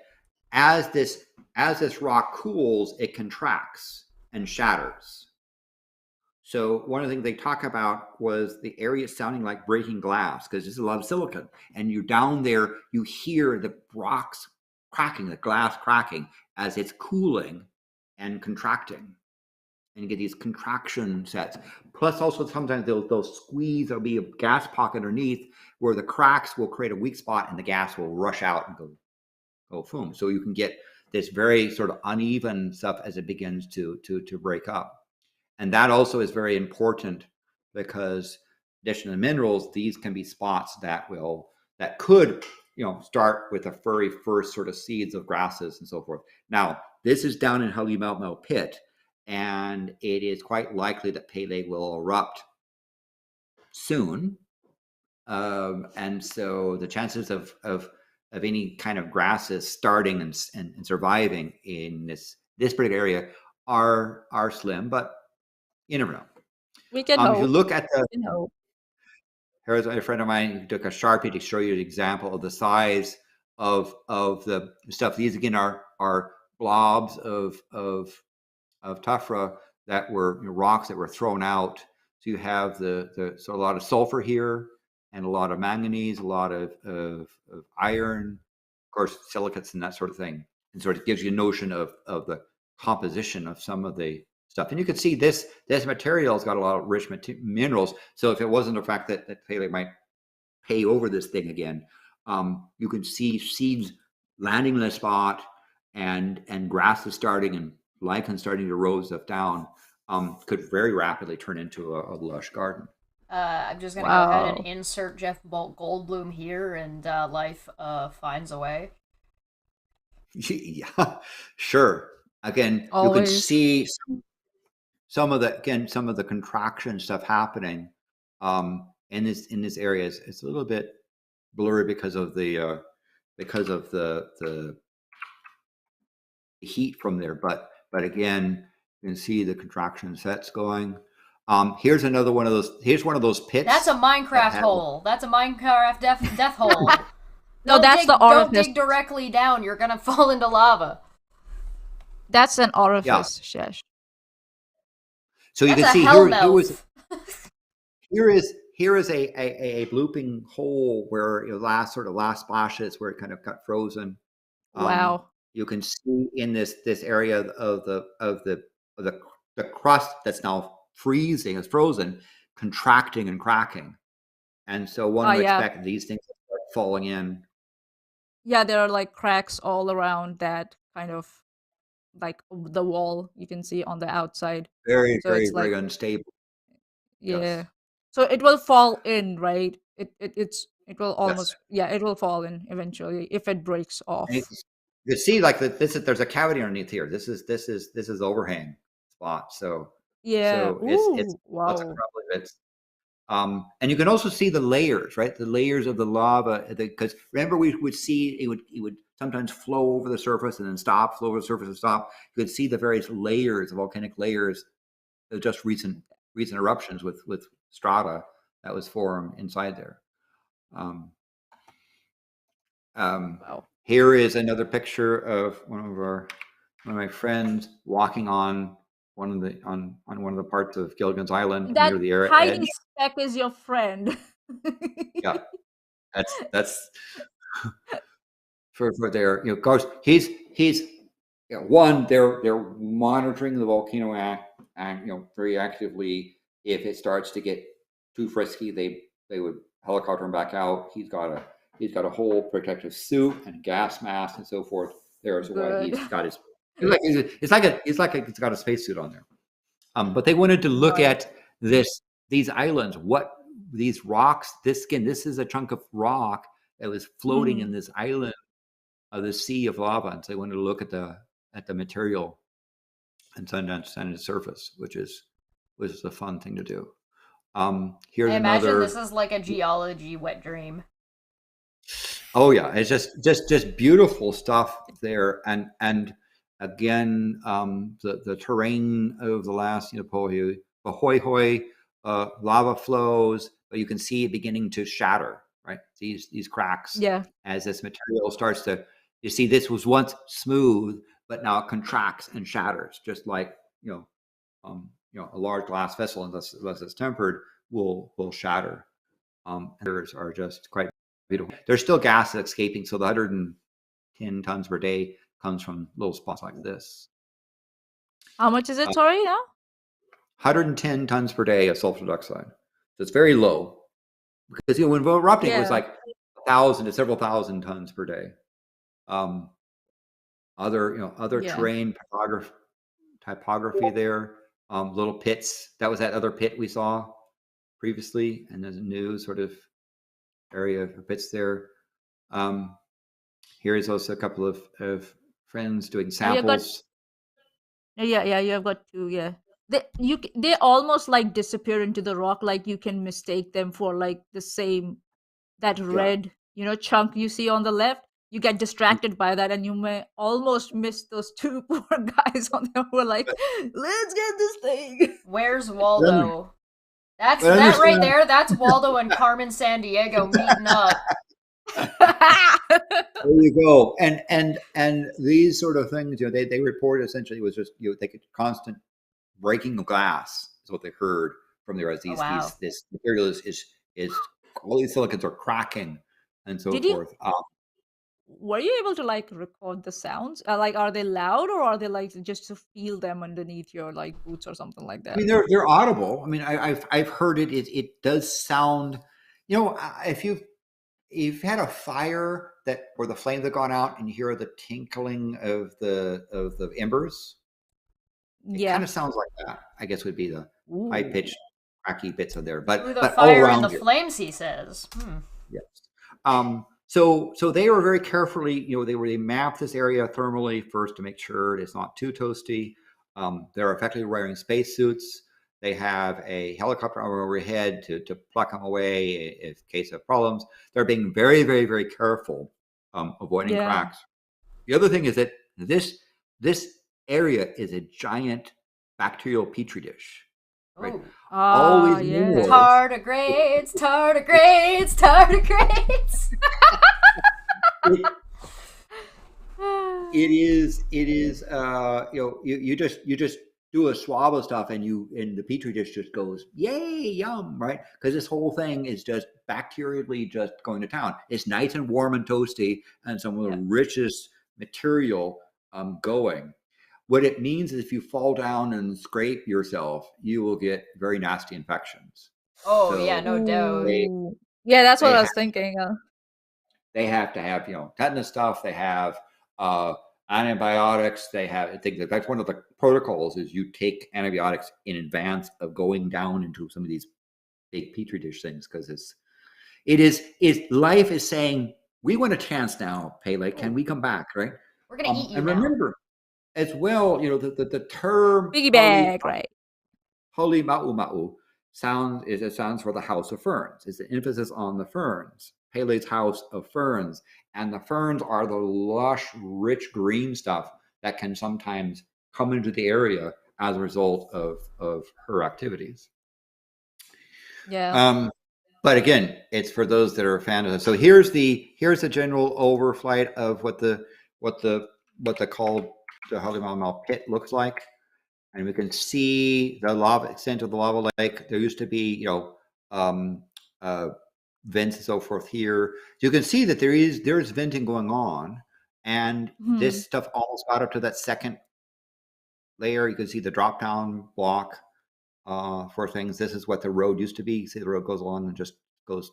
as this rock cools, it contracts and shatters. So one of the things they talk about was the area sounding like breaking glass because there's a lot of silicon, and you're down there, you hear the rocks cracking, the glass cracking as it's cooling and contracting, and you get these contraction sets. Plus, also sometimes they'll squeeze. There'll be a gas pocket underneath where the cracks will create a weak spot, and the gas will rush out and go boom. So you can get this very sort of uneven stuff as it begins to break up. And that also is very important because in addition to the minerals, these can be spots that could, start with the very first sort of seeds of grasses and so forth. Now, this is down in Halemaumau pit, and it is quite likely that Pele will erupt soon. And so the chances of any kind of grasses starting and surviving in this particular area are slim, but you never know. We can hope. If you look at here's a friend of mine who took a Sharpie to show you an example of the size of the stuff. These again are blobs of tuffra that were rocks that were thrown out. So you have so a lot of sulfur here and a lot of manganese, a lot of iron, of course, silicates and that sort of thing. And sort of gives you a notion of the composition of some of the stuff. And you can see this material has got a lot of rich minerals. So if it wasn't the fact that Pele might pay over this thing again, you can see seeds landing in a spot and grasses starting and lichen starting to roll stuff down, could very rapidly turn into a lush garden. I'm just going to go ahead and insert Jeff Goldblum here, and life finds a way. Yeah, sure. Again, always. You can see some of the contraction stuff happening in this area. It's a little bit blurry because of the heat from there, but again, you can see the contraction sets going. Here's another one of those. Here's one of those pits. That's a Minecraft hole. That's a Minecraft death hole. No, that's the orifice. Don't dig directly down. You're gonna fall into lava. That's an orifice, Shesh. So you can see here is a blooping hole where last splashes where it kind of got frozen. Wow. You can see in this area of the crust that's now freezing, is frozen, contracting and cracking, and so one would expect these things to start falling in. Yeah, there are like cracks all around that kind of like the wall you can see on the outside. Very unstable. Yeah. Yes. So it will fall in, right? It will almost it will fall in eventually if it breaks off. You can see like there's a cavity underneath here. This is overhang spot. So it's lots of crumbling bits. And you can also see the layers, right? The layers of the lava, because remember we would see it would sometimes flow over the surface and then stop, flow over the surface and stop. You could see the various layers, the volcanic layers of just recent eruptions with strata that was formed inside there. Wow. Here is another picture of one of my friends walking on one of the parts of Gilligan's Island near the edge. Hiding speck is your friend. Yeah, that's for there. Of course, he's one. They're monitoring the volcano very actively. If it starts to get too frisky, they would helicopter him back out. He's got a whole protective suit and gas mask and so forth. There's why he's got his. It's like it's got a spacesuit on there. But they wanted to look at these islands. What these rocks? This is a chunk of rock that was floating in this island of the sea of lava, and so they wanted to look at the material and send it to the surface, which is a fun thing to do. Here's I imagine this is like a geology wet dream. Oh yeah, it's just beautiful stuff there, and again, the terrain of the last, Pahoehoe, lava flows, but you can see it beginning to shatter, right? These cracks Yeah. as this material starts to. You see, this was once smooth, but now it contracts and shatters, just like a large glass vessel, unless it's tempered, will shatter. Others are just quite beautiful. There's still gas escaping, so the 110 tons per day comes from little spots like this. How much is it, sorry, now? 110 tons per day of sulfur dioxide. So it's very low, because when erupting, it was like 1,000 to several thousand tons per day. Other terrain typography there, little pits. That was that other pit we saw previously, and there's a new sort of area of pits there. Here is also a couple of friends doing samples. You have got two. Yeah, they almost like disappear into the rock, like you can mistake them for like the same, that red chunk you see on the left. You get distracted by that, and you may almost miss those two poor guys on there who are like, let's get this thing. Where's Waldo? That right there, that's Waldo and Carmen Sandiego meeting up. There you go. And these sort of things, they report essentially was just they could constant breaking of glass is what they heard from there as this material is all these silicons are cracking and so forth. Were you able to like record the sounds? Like, are they loud, or are they like just to feel them underneath your like boots or something like that? I mean, they're audible. I mean, I've heard it. It does sound. If you've had a fire where the flames have gone out and you hear the tinkling of the embers, it kind of sounds like that. I guess would be the high pitched, cracky bits of there. But the fire and the flames, he says. Yes. So they were very carefully, they mapped this area thermally first to make sure it's not too toasty. They're effectively wearing spacesuits. They have a helicopter overhead to pluck them away in case of problems. They're being very, very, very careful, avoiding cracks. The other thing is that this area is a giant bacterial petri dish. Right? Tardigrades. It is. You just do a swab of stuff, and the petri dish just goes, yay, yum, right? Because this whole thing is just bacterially just going to town. It's nice and warm and toasty, and some of the richest material going. What it means is if you fall down and scrape yourself, you will get very nasty infections. Oh, so no doubt. That's what I was thinking. They have to have, tetanus stuff. They have antibiotics. They have things. That's one of the protocols is you take antibiotics in advance of going down into some of these big petri dish things, because life is saying, we want a chance now, Pele. Can we come back, right? We're going to eat you and now. Remember, as well, the term piggyback, right? Holy Ma'u sounds for the house of ferns. It's the emphasis on the ferns. Pele's house of ferns, and the ferns are the lush, rich green stuff that can sometimes come into the area as a result of her activities. Yeah. But again, it's for those that are a fan of it. So here's the general overflight of what they call the Halimau pit looks like, and we can see the lava extent of the lava lake. There used to be, vents and so forth here. You can see that there's venting going on, and this stuff almost got up to that second layer. You can see the drop down block for things. This is what the road used to be. You see the road goes along and just goes.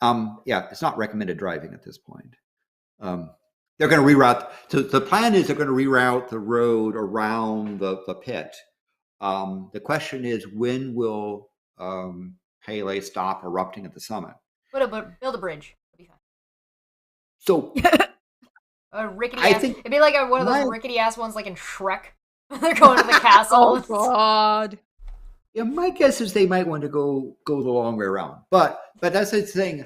It's not recommended driving at this point. They're going to reroute. So the plan is they're going to reroute the road around the pit. The question is, when will Pele stop erupting at the summit? Build a bridge. It'll be fine. So it'd be like one of those rickety ass ones, like in Shrek. They're going to the castle. Oh God. Yeah, my guess is they might want to go the long way around. But that's the thing.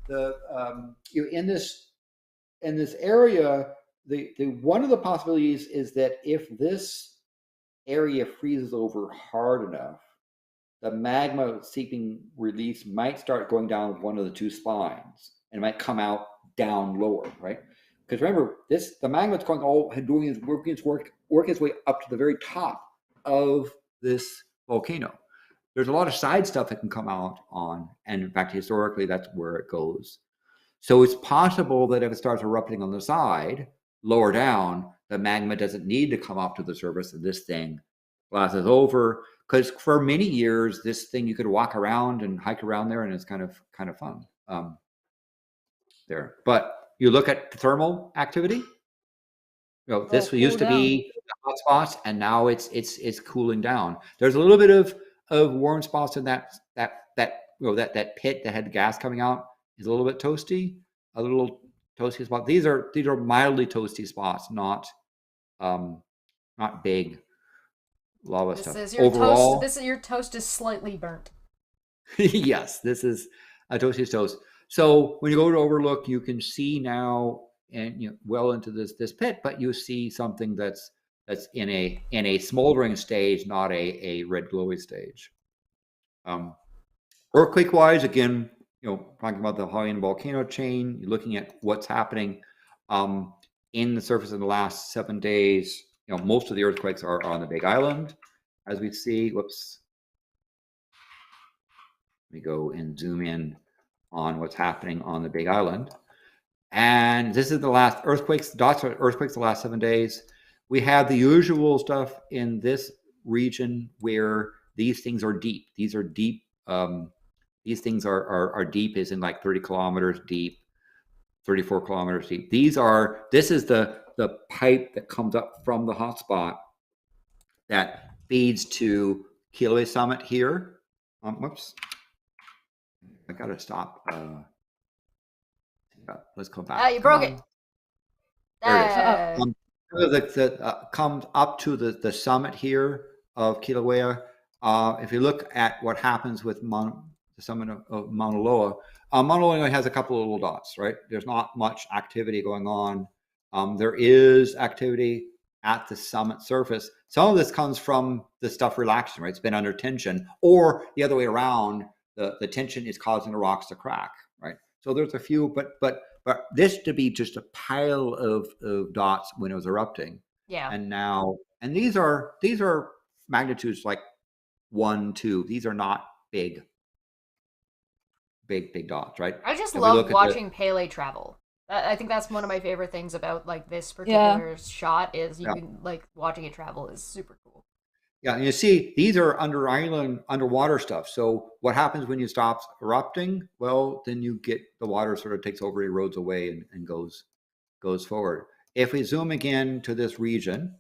in this area, the one of the possibilities is that if this area freezes over hard enough, the magma seeping release might start going down one of the two spines and it might come out down lower, right? Because remember, the magma is working its way up to the very top of this volcano. There's a lot of side stuff that can come out on, and in fact, historically, that's where it goes. So it's possible that if it starts erupting on the side, lower down, the magma doesn't need to come up to the surface, and this thing glasses over. Because for many years, this thing, you could walk around and hike around there, and it's kind of fun there. But you look at thermal activity. This used to be the hot spots, and now it's cooling down. There's a little bit of warm spots in that pit that had gas coming out is a little bit toasty, a little toasty spot. These are mildly toasty spots, not big lava stuff. Overall, your toast is slightly burnt. Yes, this is a toasty toast. So when you go to overlook, you can see now, and well into this pit, but you see something that's in a smoldering stage, not a red glowy stage. Earthquake wise, again, talking about the Hawaiian volcano chain, you're looking at what's happening in the surface in the last 7 days. Most of the earthquakes are on the Big Island, as we see. Whoops. Let me go and zoom in on what's happening on the Big Island. And this is the last earthquakes. Dots are earthquakes the last 7 days. We have the usual stuff in this region where these things are deep. These are deep. These things are deep, is in like 30 kilometers deep, 34 kilometers deep. This is the pipe that comes up from the hotspot that feeds to Kilauea Summit here. Whoops. I gotta stop. Let's go back. You broke it. There it is. Comes up to the summit here of Kilauea. If you look at what happens with the summit of Mauna Loa, Mauna Loa only has a couple of little dots, right? There's not much activity going on. There is activity at the summit surface. Some of this comes from the stuff relaxing, right? It's been under tension, or the other way around. The tension is causing the rocks to crack, right? So there's a few, but this to be just a pile of dots when it was erupting. Yeah. And these are magnitudes like 1, 2. These are not big dots, right? I just love watching Pele travel. I think that's one of my favorite things about like this particular shot is you can like watching it travel is super cool. Yeah, and you see, these are underwater stuff. So what happens when you stop erupting? Well, then you get the water sort of takes over, erodes away, and goes forward. If we zoom again to this region,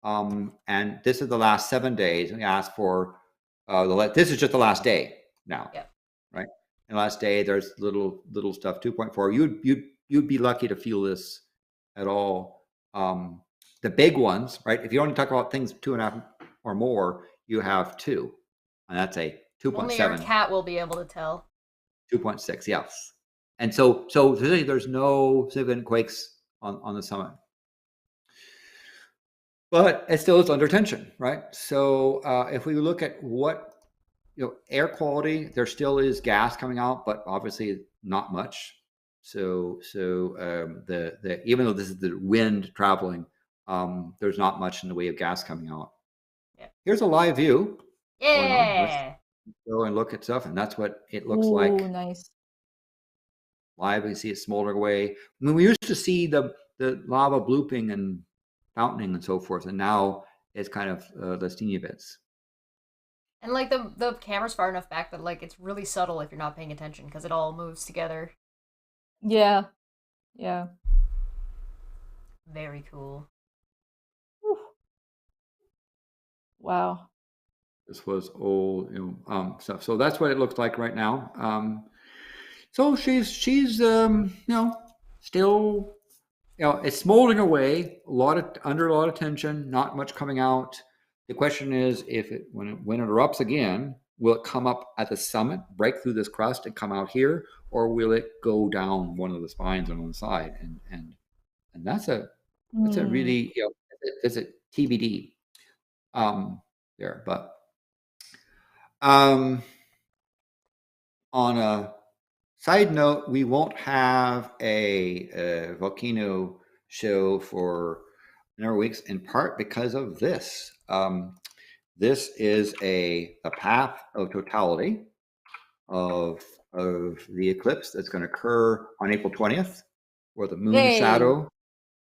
and this is the last 7 days, and we ask for this is just the last day now, right? And the last day, there's little stuff 2.4. You'd be lucky to feel this at all. The big ones, right? If you only talk about things 2.5 or more, you have 2, and that's a 2.7. Only your cat will be able to tell. 2.6, yes. And so there's no significant quakes on the summit, but it still is under tension, right? So if we look at what air quality, there still is gas coming out, but obviously not much. So the even though this is the wind traveling, there's not much in the way of gas coming out. Yeah. Here's a live view. Yeah. Let's go and look at stuff, and that's what it looks like. Nice. Live, we see it smoldering away. I mean, we used to see the lava blooping and fountaining and so forth, and now it's kind of the steamy bits. And like the camera's far enough back that like it's really subtle if you're not paying attention because it all moves together. Yeah. Very cool. Whew. Wow. This was old stuff. So that's what it looks like right now. So she's still it's smoldering away, under a lot of tension, not much coming out. The question is when it erupts again, will it come up at the summit, break through this crust, and come out here, or will it go down one of the spines on the side? And that's a really it's a TBD there. But on a side note, we won't have a volcano show for a number of weeks, in part because of this. This is the path of totality of the eclipse that's going to occur on April 20th, where the moon shadow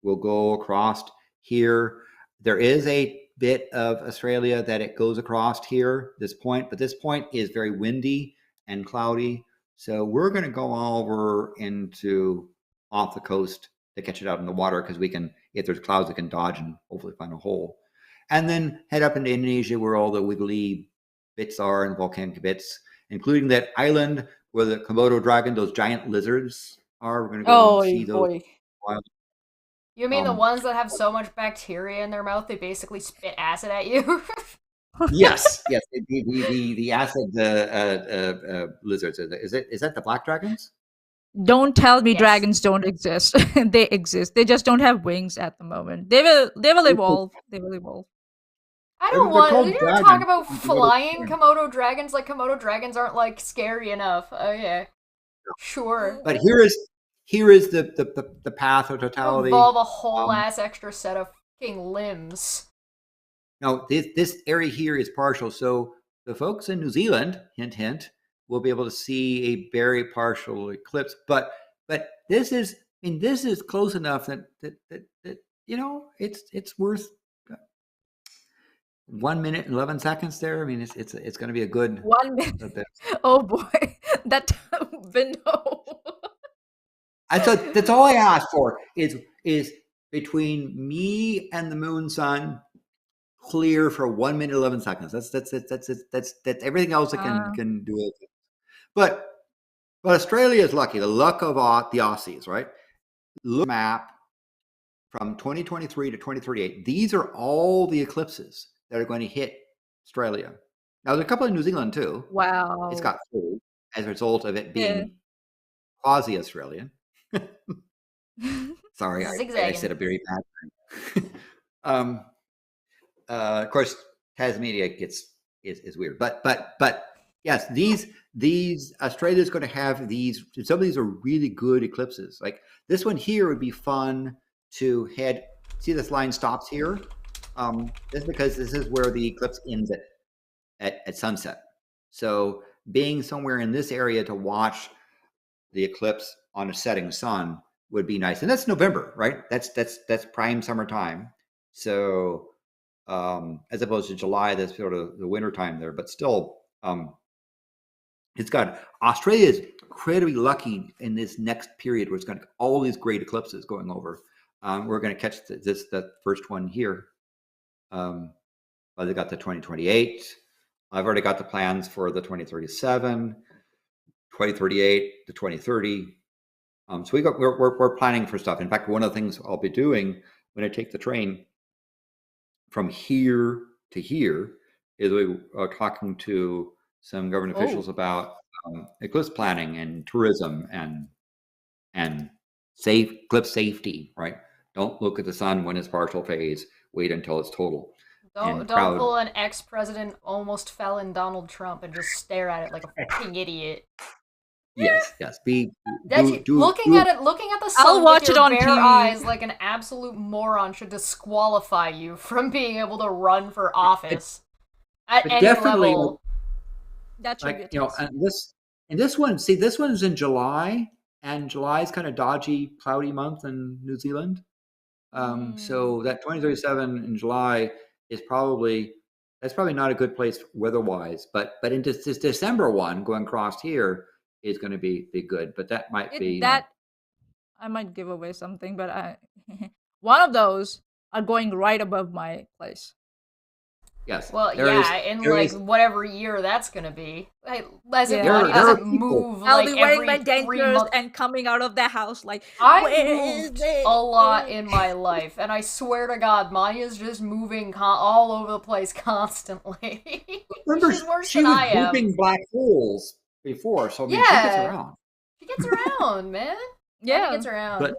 will go across here. There is a bit of Australia that it goes across here, this point, but this point is very windy and cloudy. So we're going to go over into off the coast to catch it out in the water, because we can, if there's clouds, we can dodge and hopefully find a hole. And then head up into Indonesia, where all the wiggly bits are and volcanic bits, including that island where the Komodo dragon, those giant lizards are. We're going to go and see those. You mean the ones that have so much bacteria in their mouth they basically spit acid at you? Yes. The acid lizards. Is that the black dragons? Don't tell me dragons don't exist. They exist. They just don't have wings at the moment. They will evolve. They will evolve. I don't want. You ever talk about flying Komodo dragons? Like, Komodo dragons aren't like scary enough. Oh yeah, sure. But here is the path of totality. Involve a whole ass extra set of fucking limbs. Now this area here is partial, so the folks in New Zealand, hint hint, will be able to see a very partial eclipse. But this is close enough that it's worth 1 minute and 11 seconds there. I mean, it's going to be a good 1 minute. Oh boy, that no. That's all I asked for is between me and the moon sun clear for 1 minute 11 seconds. That's everything else I can do it. But Australia is lucky. The luck of the Aussies, right? Look at the map from 2023 to 2038. These are all the eclipses that are going to hit Australia. Now, there's a couple in New Zealand too. Wow. It's got 3 as a result of it being quasi-Australian. Sorry, I said a very bad thing. Of course, Tasmania is weird, but yes, these Australia is going to have these. Some of these are really good eclipses. Like this one here would be fun to head. See, this line stops here. Just because this is where the eclipse ends at sunset. So being somewhere in this area to watch the eclipse on a setting sun would be nice. And that's November, right? That's prime summertime. So as opposed to July, that's sort of the winter time there. But still, Australia is incredibly lucky in this next period where it's got all these great eclipses going over. We're going to catch the first one here. They got the 2028. I've already got the plans for the 2037, 2038, the 2030. So we're planning for stuff. In fact, one of the things I'll be doing when I take the train from here to here is we are talking to some government officials about eclipse planning and tourism and eclipse safety. Right? Don't look at the sun when it's partial phase. Wait until it's total. Don't pull an ex-president almost fell in Donald Trump and just stare at it like a fucking idiot. Yes. Looking at the sun I'll watch with it your on bare TV. eyes like an absolute moron should disqualify you from being able to run for office at any level. That should be and this one. See, this one's in July, and July is kind of dodgy, cloudy month in New Zealand. So that 2037 in July is probably not a good place weather-wise. But in this December one going across here is going to be good. But that might be that. I might give away something, but one of those are going right above my place. Yes. Well, whatever year that's going to be. As if money doesn't move. I'll be wearing every my dentures and coming out of the house like, I moved a lot in my life, and I swear to God, Maanya's just moving all over the place constantly. Remember, she's worse she than was I am. pooping black holes before, so I mean, she gets around. She gets around, man. Yeah, she gets around.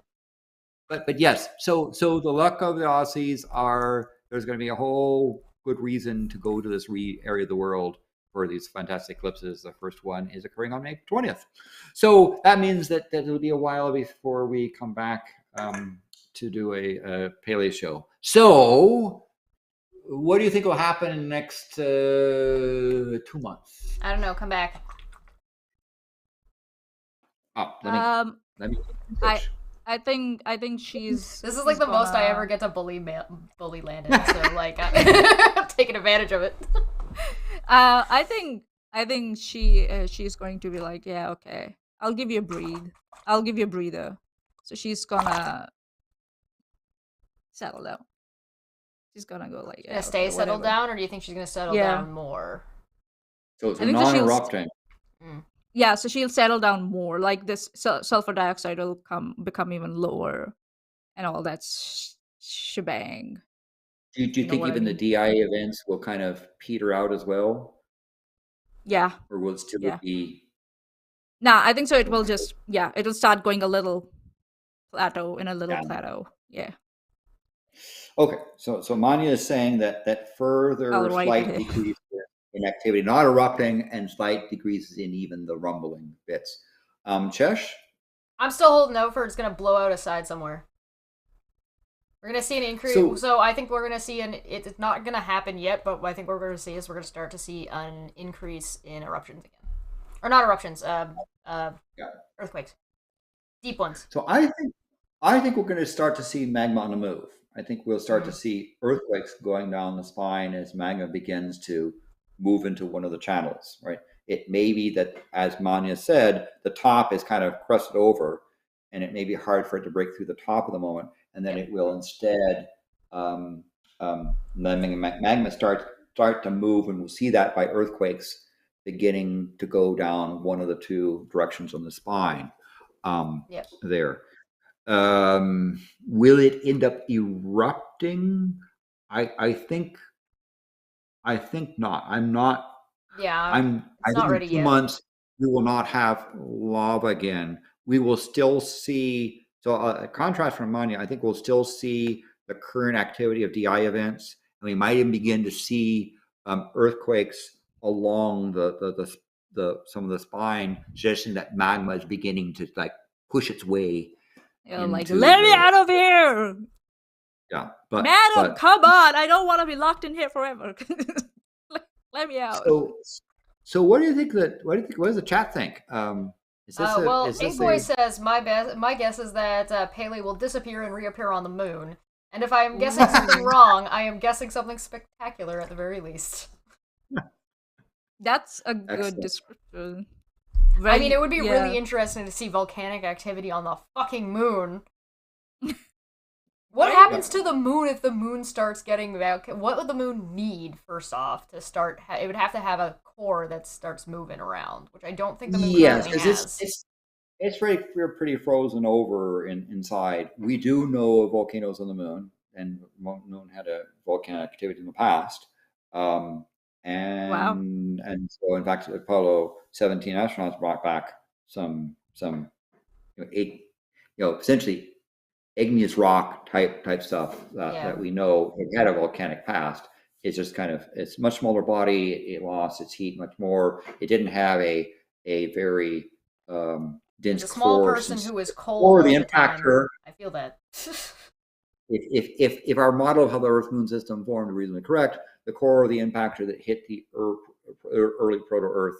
But yes, so the luck of the Aussies are there's going to be a whole good reason to go to this area of the world for these fantastic eclipses. The first one is occurring on May 20th. So that means that it'll be a while before we come back to do a Pele show. So what do you think will happen in the next 2 months? I don't know. Come back. Oh, let me I think she's. This is like the most I ever get to bully Landon. So like, I'm taking advantage of it. I think she's going to be like, yeah, okay, I'll give you a breather. So she's gonna settle down. She's gonna go like, yeah, stay settled down, or do you think she's gonna settle down more? So it's non-erupting. Yeah, so she'll settle down more. Like this sulfur dioxide will become even lower, and all that shebang. Do you think even the DI events will kind of peter out as well? Yeah. Or will it still be? Nah, I think so. It will just it'll start going a little plateau. Yeah. Okay, so Maanyaa is saying that further slight decrease in activity, not erupting, and slight decreases in even the rumbling bits. Chesh? I'm still holding out for it's going to blow out a side somewhere. We're going to see an increase. So I think we're going to see it's not going to happen yet, but I think what we're going to see is we're going to start to see an increase in eruptions again. Or not eruptions, earthquakes. Deep ones. So I think we're going to start to see magma on the move. I think we'll start to see earthquakes going down the spine as magma begins to move into one of the channels, right? It may be that, as Maanyaa said, the top is kind of crusted over, and it may be hard for it to break through the top of the moment, and then it will instead magma start to move, and we'll see that by earthquakes beginning to go down one of the two directions on the spine. There. Will it end up erupting? I think not. I'm not. Yeah. I think in 2 months we will not have lava again. We will still see. So a contrast from Maanyaa, I think we'll still see the current activity of DI events, and we might even begin to see earthquakes along the some of the spine, suggesting that magma is beginning to like push its way. Like, let me out of here! Yeah, Madam, come on! I don't want to be locked in here forever. Let me out. So what do you think? What does the chat think? Big Boy says my guess is that Pele will disappear and reappear on the moon. And if I am guessing something wrong, I am guessing something spectacular at the very least. That's a good description. I mean, it would be really interesting to see volcanic activity on the fucking moon. What happens to the moon if the moon starts getting... What would the moon need, first off, to start... It would have to have a core that starts moving around, which I don't think the moon currently has. It's pretty frozen over inside. We do know of volcanoes on the moon, and the moon had a volcanic activity in the past. And so, in fact, Apollo 17 astronauts brought back some essentially igneous rock type stuff that we know it had a volcanic past. It's just it's much smaller body. It lost its heat much more. It didn't have a very dense core. A small person who is cold. Or the impactor. I feel that. If our model of how the Earth-Moon system formed is reasonably correct, the core of the impactor that hit the early proto-Earth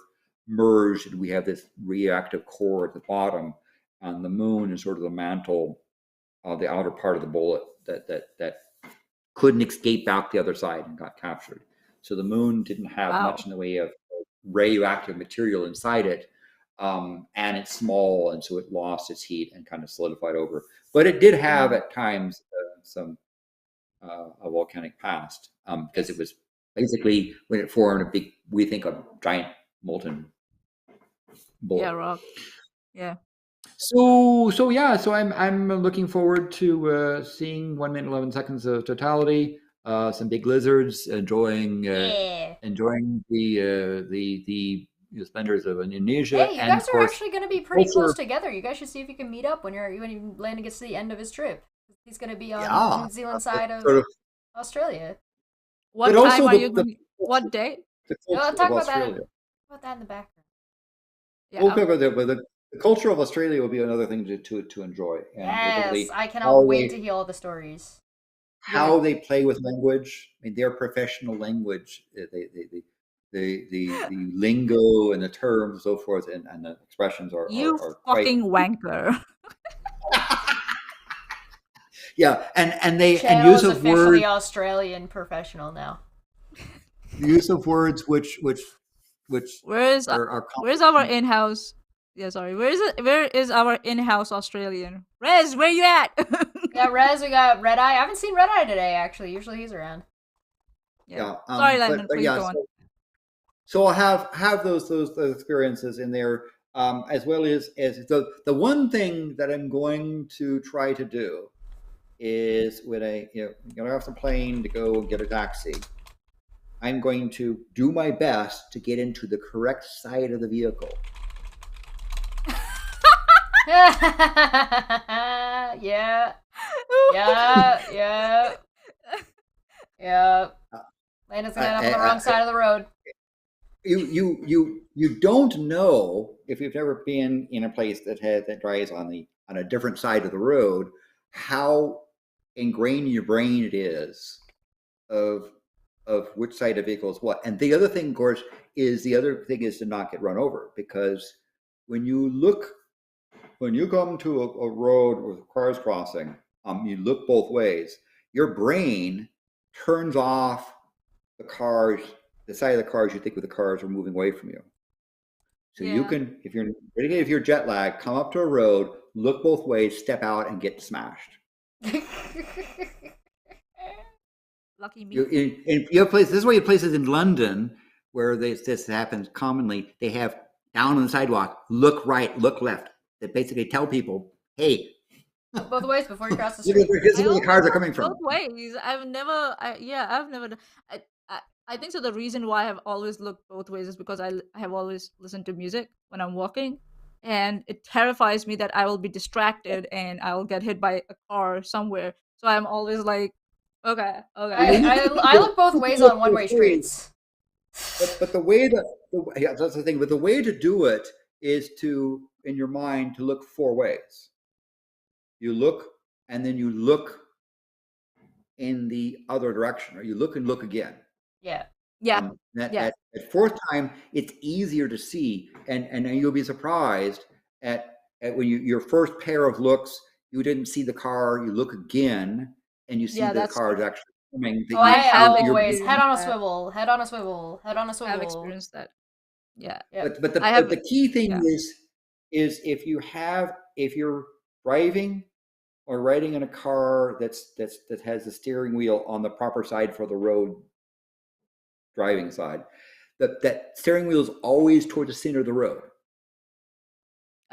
merged, and we have this reactive core at the bottom, and the moon is sort of the mantle, the outer part of the bullet that couldn't escape out the other side and got captured. So the moon didn't have much in the way of radioactive material inside it, and it's small, and so it lost its heat and kind of solidified over. But it did have at times a volcanic past, because it was basically when it formed a giant molten bullet. Yeah, rock. Yeah. So I'm looking forward to seeing 1 minute 11 seconds of totality. some big lizards, enjoying Yeah. enjoying the splendors of Indonesia. Hey, you and guys of are course, actually going to be pretty culture. close together. You guys should see if you can meet up when Landon gets to the end of his trip. He's going to be on Yeah, New Zealand side of sort of, Australia. What but time also are you the going? What day? I'll culture talk of about Australia. that in the background. Yeah. Okay, but the culture of Australia will be another thing to enjoy, and Yes, I cannot how wait they to hear all the stories. how they play with language. I mean, their professional language, the lingo and the terms, and so forth, and the expressions You are quite. fucking wanker. Yeah, and Channel use is of officially words, Australian professional now. use of words which Where's are our in-house? Yeah, sorry. Where is our in-house Australian? Rez, where you at? Yeah, Rez, we got Red Eye. I haven't seen Red Eye today, actually. Usually he's around. Yeah. Sorry, Landon. but Please yeah, go on. so I'll have those experiences in there, as well as the one thing that I'm going to try to do is when I get off the plane to go and get a taxi, I'm going to do my best to get into the correct side of the vehicle. Yeah. Landon's gonna end up on the wrong side of the road. You don't know, if you've never been in a place that drives on a different side of the road, how ingrained in your brain it is of which side of the vehicle is what. And the other thing, of course, is to not get run over, because when you come to a road with cars crossing, you look both ways. Your brain turns off the side of the cars you think with the cars are moving away from you. So you can, if you're jet lagged, come up to a road, look both ways, step out, and get smashed. Lucky me. You have places. This is why you have places in London where this happens commonly. They have down on the sidewalk, look right, look left. They basically tell people, "Hey, look both ways before you cross the street." This is where the cars are coming from. Both ways. I've never. I think so. The reason why I have always looked both ways is because I have always listened to music when I'm walking, and it terrifies me that I will be distracted and I will get hit by a car somewhere. So I'm always like, okay. I look both ways on one-way streets. But that's the thing. But the way to do it is to, in your mind, to look four ways. You look, and then you look in the other direction, or you look and look again. Yeah. At fourth time, it's easier to see, and you'll be surprised at when your first pair of looks, you didn't see the car. You look again, and you see the car is actually coming. I have always head on a swivel, head on a swivel, head on a swivel. I've experienced that. Yeah. But the key thing is if you're driving or riding in a car that has the steering wheel on the proper side for the road driving side, that steering wheel is always toward the center of the road.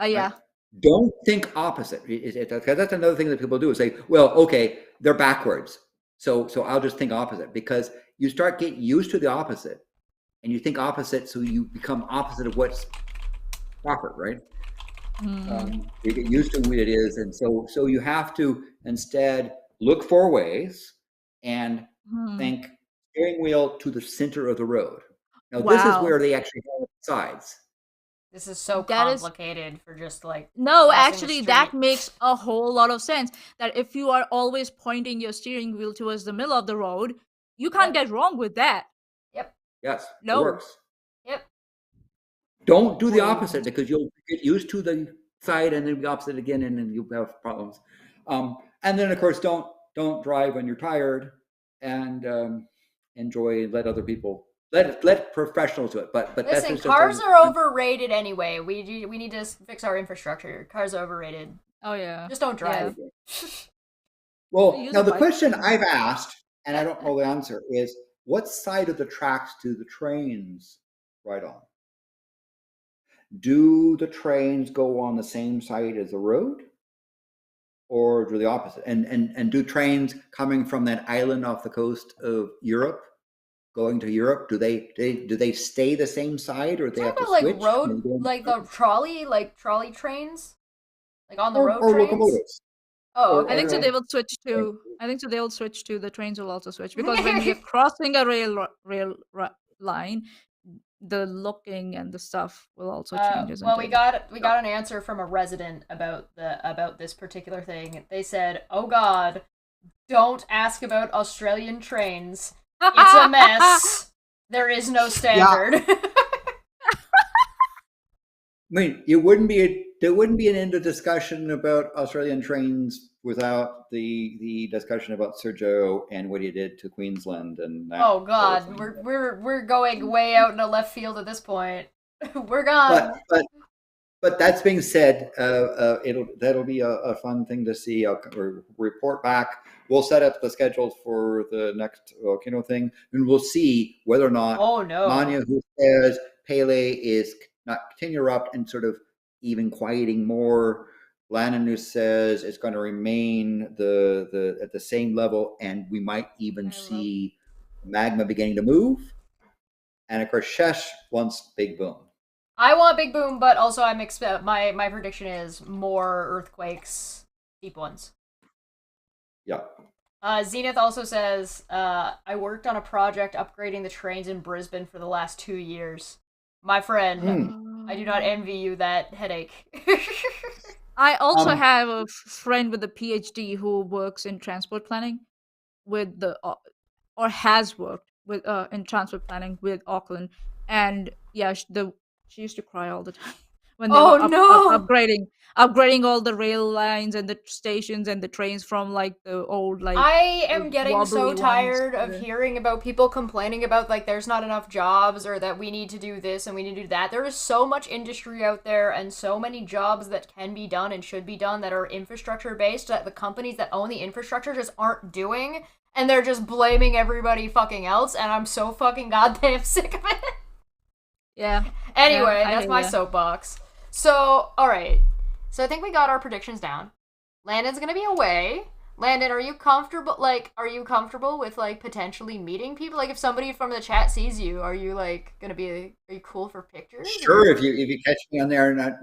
Yeah. Right? Don't think opposite. Because that's another thing that people do is say, well, okay, they're backwards. So I'll just think opposite, because you start getting used to the opposite and you think opposite. So you become opposite of what's proper, right? You get used to what it is. And so you have to instead look four ways and think steering wheel to the center of the road. Now, this is where they actually have sides. This is so complicated for just like... No, actually, that makes a whole lot of sense. That if you are always pointing your steering wheel towards the middle of the road, you can't get wrong with that. Yep. Yes, no. It works. Yep. Don't do the opposite, because you'll get used to the side and then the opposite again, and then you'll have problems. And then, of course, don't drive when you're tired, and let other people... Let professionals do it, but listen, cars are overrated anyway. We need to fix our infrastructure. Cars are overrated. Oh yeah, just don't drive. Yeah. Well, now the question I've asked, and I don't know the answer, is what side of the tracks do the trains ride on? Do the trains go on the same side as the road, or do the opposite? And do trains coming from that island off the coast of Europe, going to Europe, do they stay the same side, or do they have to switch? Road, like the trolley trains, like on the road or trains. Locomotives. Oh, okay. I think so. They will switch to. I think so. They will switch to. The trains will also switch because when you're crossing a rail line, the looking and the stuff will also change. Well, we got an answer from a resident about this particular thing. They said, "Oh God, don't ask about Australian trains. It's a mess. There is no standard." Yeah. I mean, there wouldn't be an end of discussion about Australian trains without the discussion about Sergio and what he did to Queensland and that. Oh God, we're going way out in a left field at this point. We're gone. But that's being said, that'll be a fun thing to see. I'll report back. We'll set up the schedule for the next volcano thing, and we'll see whether or not Maanyaa, who says Pele is not continue up and sort of even quieting more. Landon, who says it's going to remain at the same level, and we might even see magma beginning to move. And of course, Shesh wants big boom. I want big boom, but also my prediction is more earthquakes, deep ones. Yeah. Zenith also says, I worked on a project upgrading the trains in Brisbane for the last 2 years. My friend, I do not envy you that headache. I also have a friend with a PhD who works in transport planning with or has worked with in transport planning with Auckland, and yeah, she used to cry all the time when they were upgrading all the rail lines and the stations and the trains from like the old like. I am getting so tired of hearing about people complaining about like there's not enough jobs or that we need to do this and we need to do that. There is so much industry out there and so many jobs that can be done and should be done that are infrastructure based that the companies that own the infrastructure just aren't doing, and they're just blaming everybody fucking else, and I'm so fucking goddamn sick of it. Yeah. Anyway, that's my soapbox. So, alright. So I think we got our predictions down. Landon's gonna be away. Landon, are you comfortable with, like, potentially meeting people? Like, if somebody from the chat sees you, are you, like, are you cool for pictures? Sure, if you catch me on there, and,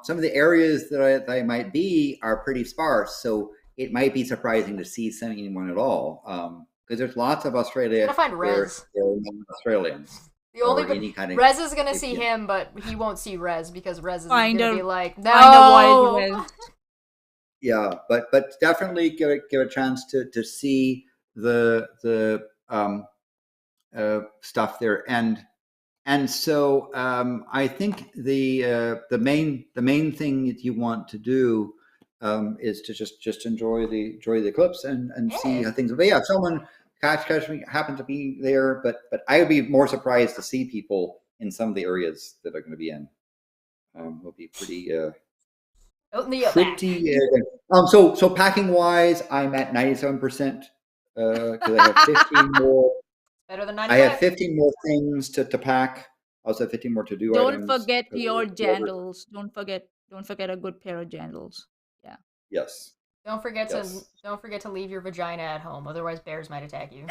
some of the areas that I might be are pretty sparse, so it might be surprising to see anyone at all, because there's lots of Australia. Gotta find Rez. They're non-Australians. The only Rez is gonna see him, but he won't see Rez because Rez is gonna be like, no. Yeah, but definitely give a chance to see the stuff there, and so I think the main thing that you want to do is to just enjoy the eclipse and see how things. But yeah, if someone catch me happen to be there, but I would be more surprised to see people in some of the areas that are going to be in. Will be pretty. So packing wise, I'm at 97% because I have 15 more. Better than 95. I have 15 more things to pack. I also have 15 more to do. Don't forget your jandals. Don't forget a good pair of jandals. Yeah. Yes. Don't forget to leave your vagina at home, otherwise bears might attack you.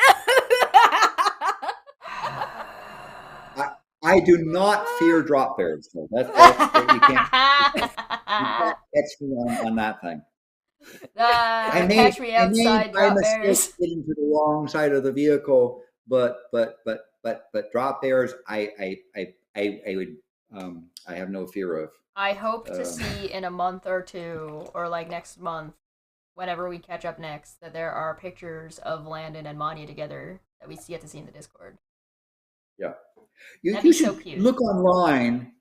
I do not fear drop bears. So that's you can't catch me on that thing. Catch me outside drop bears. Get into the wrong side of the vehicle, but drop bears, I would I have no fear of. I hope to see in a month or two, or like next month, whenever we catch up next, that there are pictures of Landon and Maanyaa together that we get to see in the Discord. Yeah. You should so cute. Look online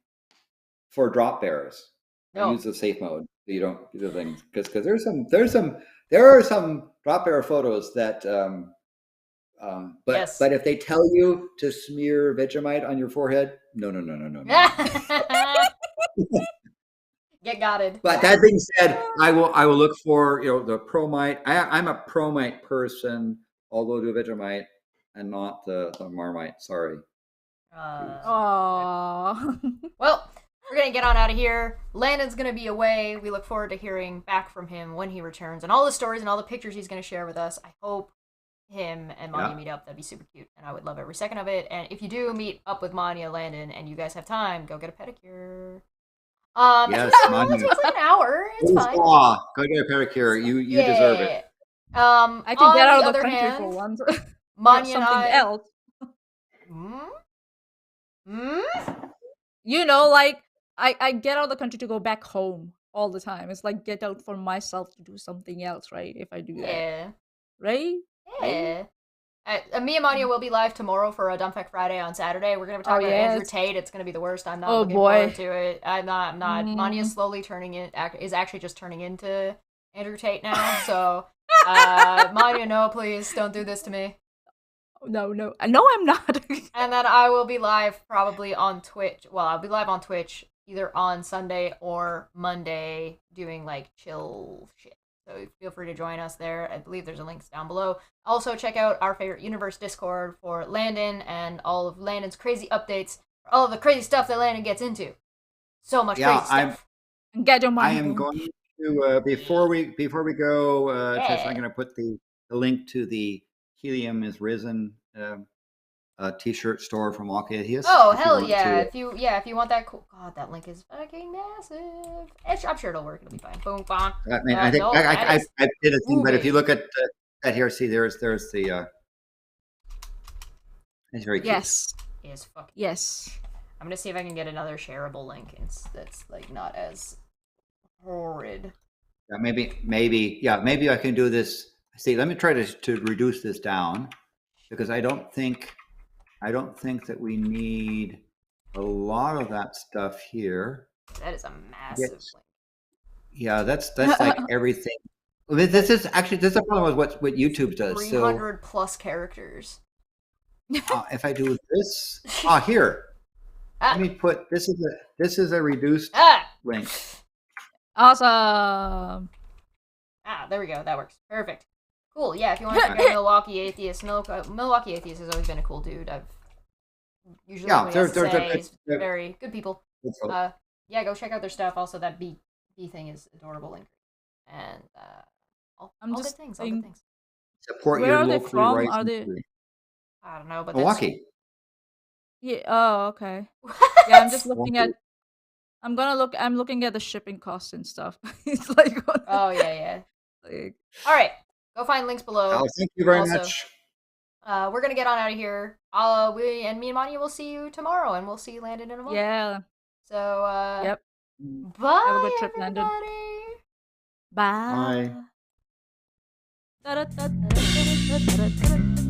for drop bears. No. Use the safe mode so you don't do the things, because there are some drop bear photos that but if they tell you to smear Vegemite on your forehead, no. Get gotted. But that being said, I will look for the Promite. I'm a Promite person, although do Vegemite and not the Marmite. Sorry. Aww. Well, We're gonna get on out of here. Landon's gonna be away. We look forward to hearing back from him when he returns and all the stories and all the pictures he's gonna share with us. I hope him and Maanyaa meet up. That'd be super cute, and I would love every second of it. And if you do meet up with Maanyaa, Landon, and you guys have time, go get a pedicure. Yes, it takes like an hour. It's fine. Go get a pedicure. You deserve it. I can get out of the country for once. Maanyaa and something else. You know, like I get out of the country to go back home all the time. It's like get out for myself to do something else, right? If I do that. Yeah. Right? Yeah. Me and Maanyaa will be live tomorrow for a Dumb Fact Friday on Saturday. We're gonna be talking about Andrew Tate. It's gonna be the worst. I'm not looking forward to it. I'm not. Maanyaa's slowly is actually just turning into Andrew Tate now. So, Maanyaa, no, please don't do this to me. No, I'm not. And then I will be live probably on Twitch. Well, I'll be live on Twitch either on Sunday or Monday doing like chill shit. So feel free to join us there. I believe there's a link down below. Also, check out our favorite universe Discord for Landon and all of Landon's crazy updates, all of the crazy stuff that Landon gets into. So much crazy stuff. I am going to before we go, Tess, I'm going to put the link to the Helium is Risen t-shirt store from Volcanoes. Oh hell yeah! If you want that, cool. God, that link is fucking massive. I'm sure it'll work. It'll be fine. Boom, bonk. I think I did a thing, but if you look at here, see, there's the. It's very cute. Yes. Yes. I'm gonna see if I can get another shareable link that's like not as horrid. Yeah, maybe I can do this. See, let me try to reduce this down because I don't think that we need a lot of that stuff here. That is a massive link. Yeah, that's like everything. This is the problem with what YouTube does. 300 plus characters. If I do this, here. Let me put this is a reduced link. Awesome. There we go. That works. Perfect. Cool. Yeah, if you want to check out Milwaukee Atheist, Milwaukee Atheist has always been a cool dude. I've usually he's very good people. Yeah, go check out their stuff. Also, that B thing is adorable and all good things. All good things. Support Where your are they locally from? rising Are they? tree. I don't know, but Milwaukee. Yeah. Oh, okay. Yeah, I'm just looking at. I'm looking at the shipping costs and stuff. It's like. Oh yeah. Like, all right, go find links below. Oh, thank you very much. We're gonna get on out of here. Me and Maanyaa will see you tomorrow, and we'll see Landon in a moment. Yeah. So. Yep. Bye. Have a good trip, everybody. Landon. Bye. Bye.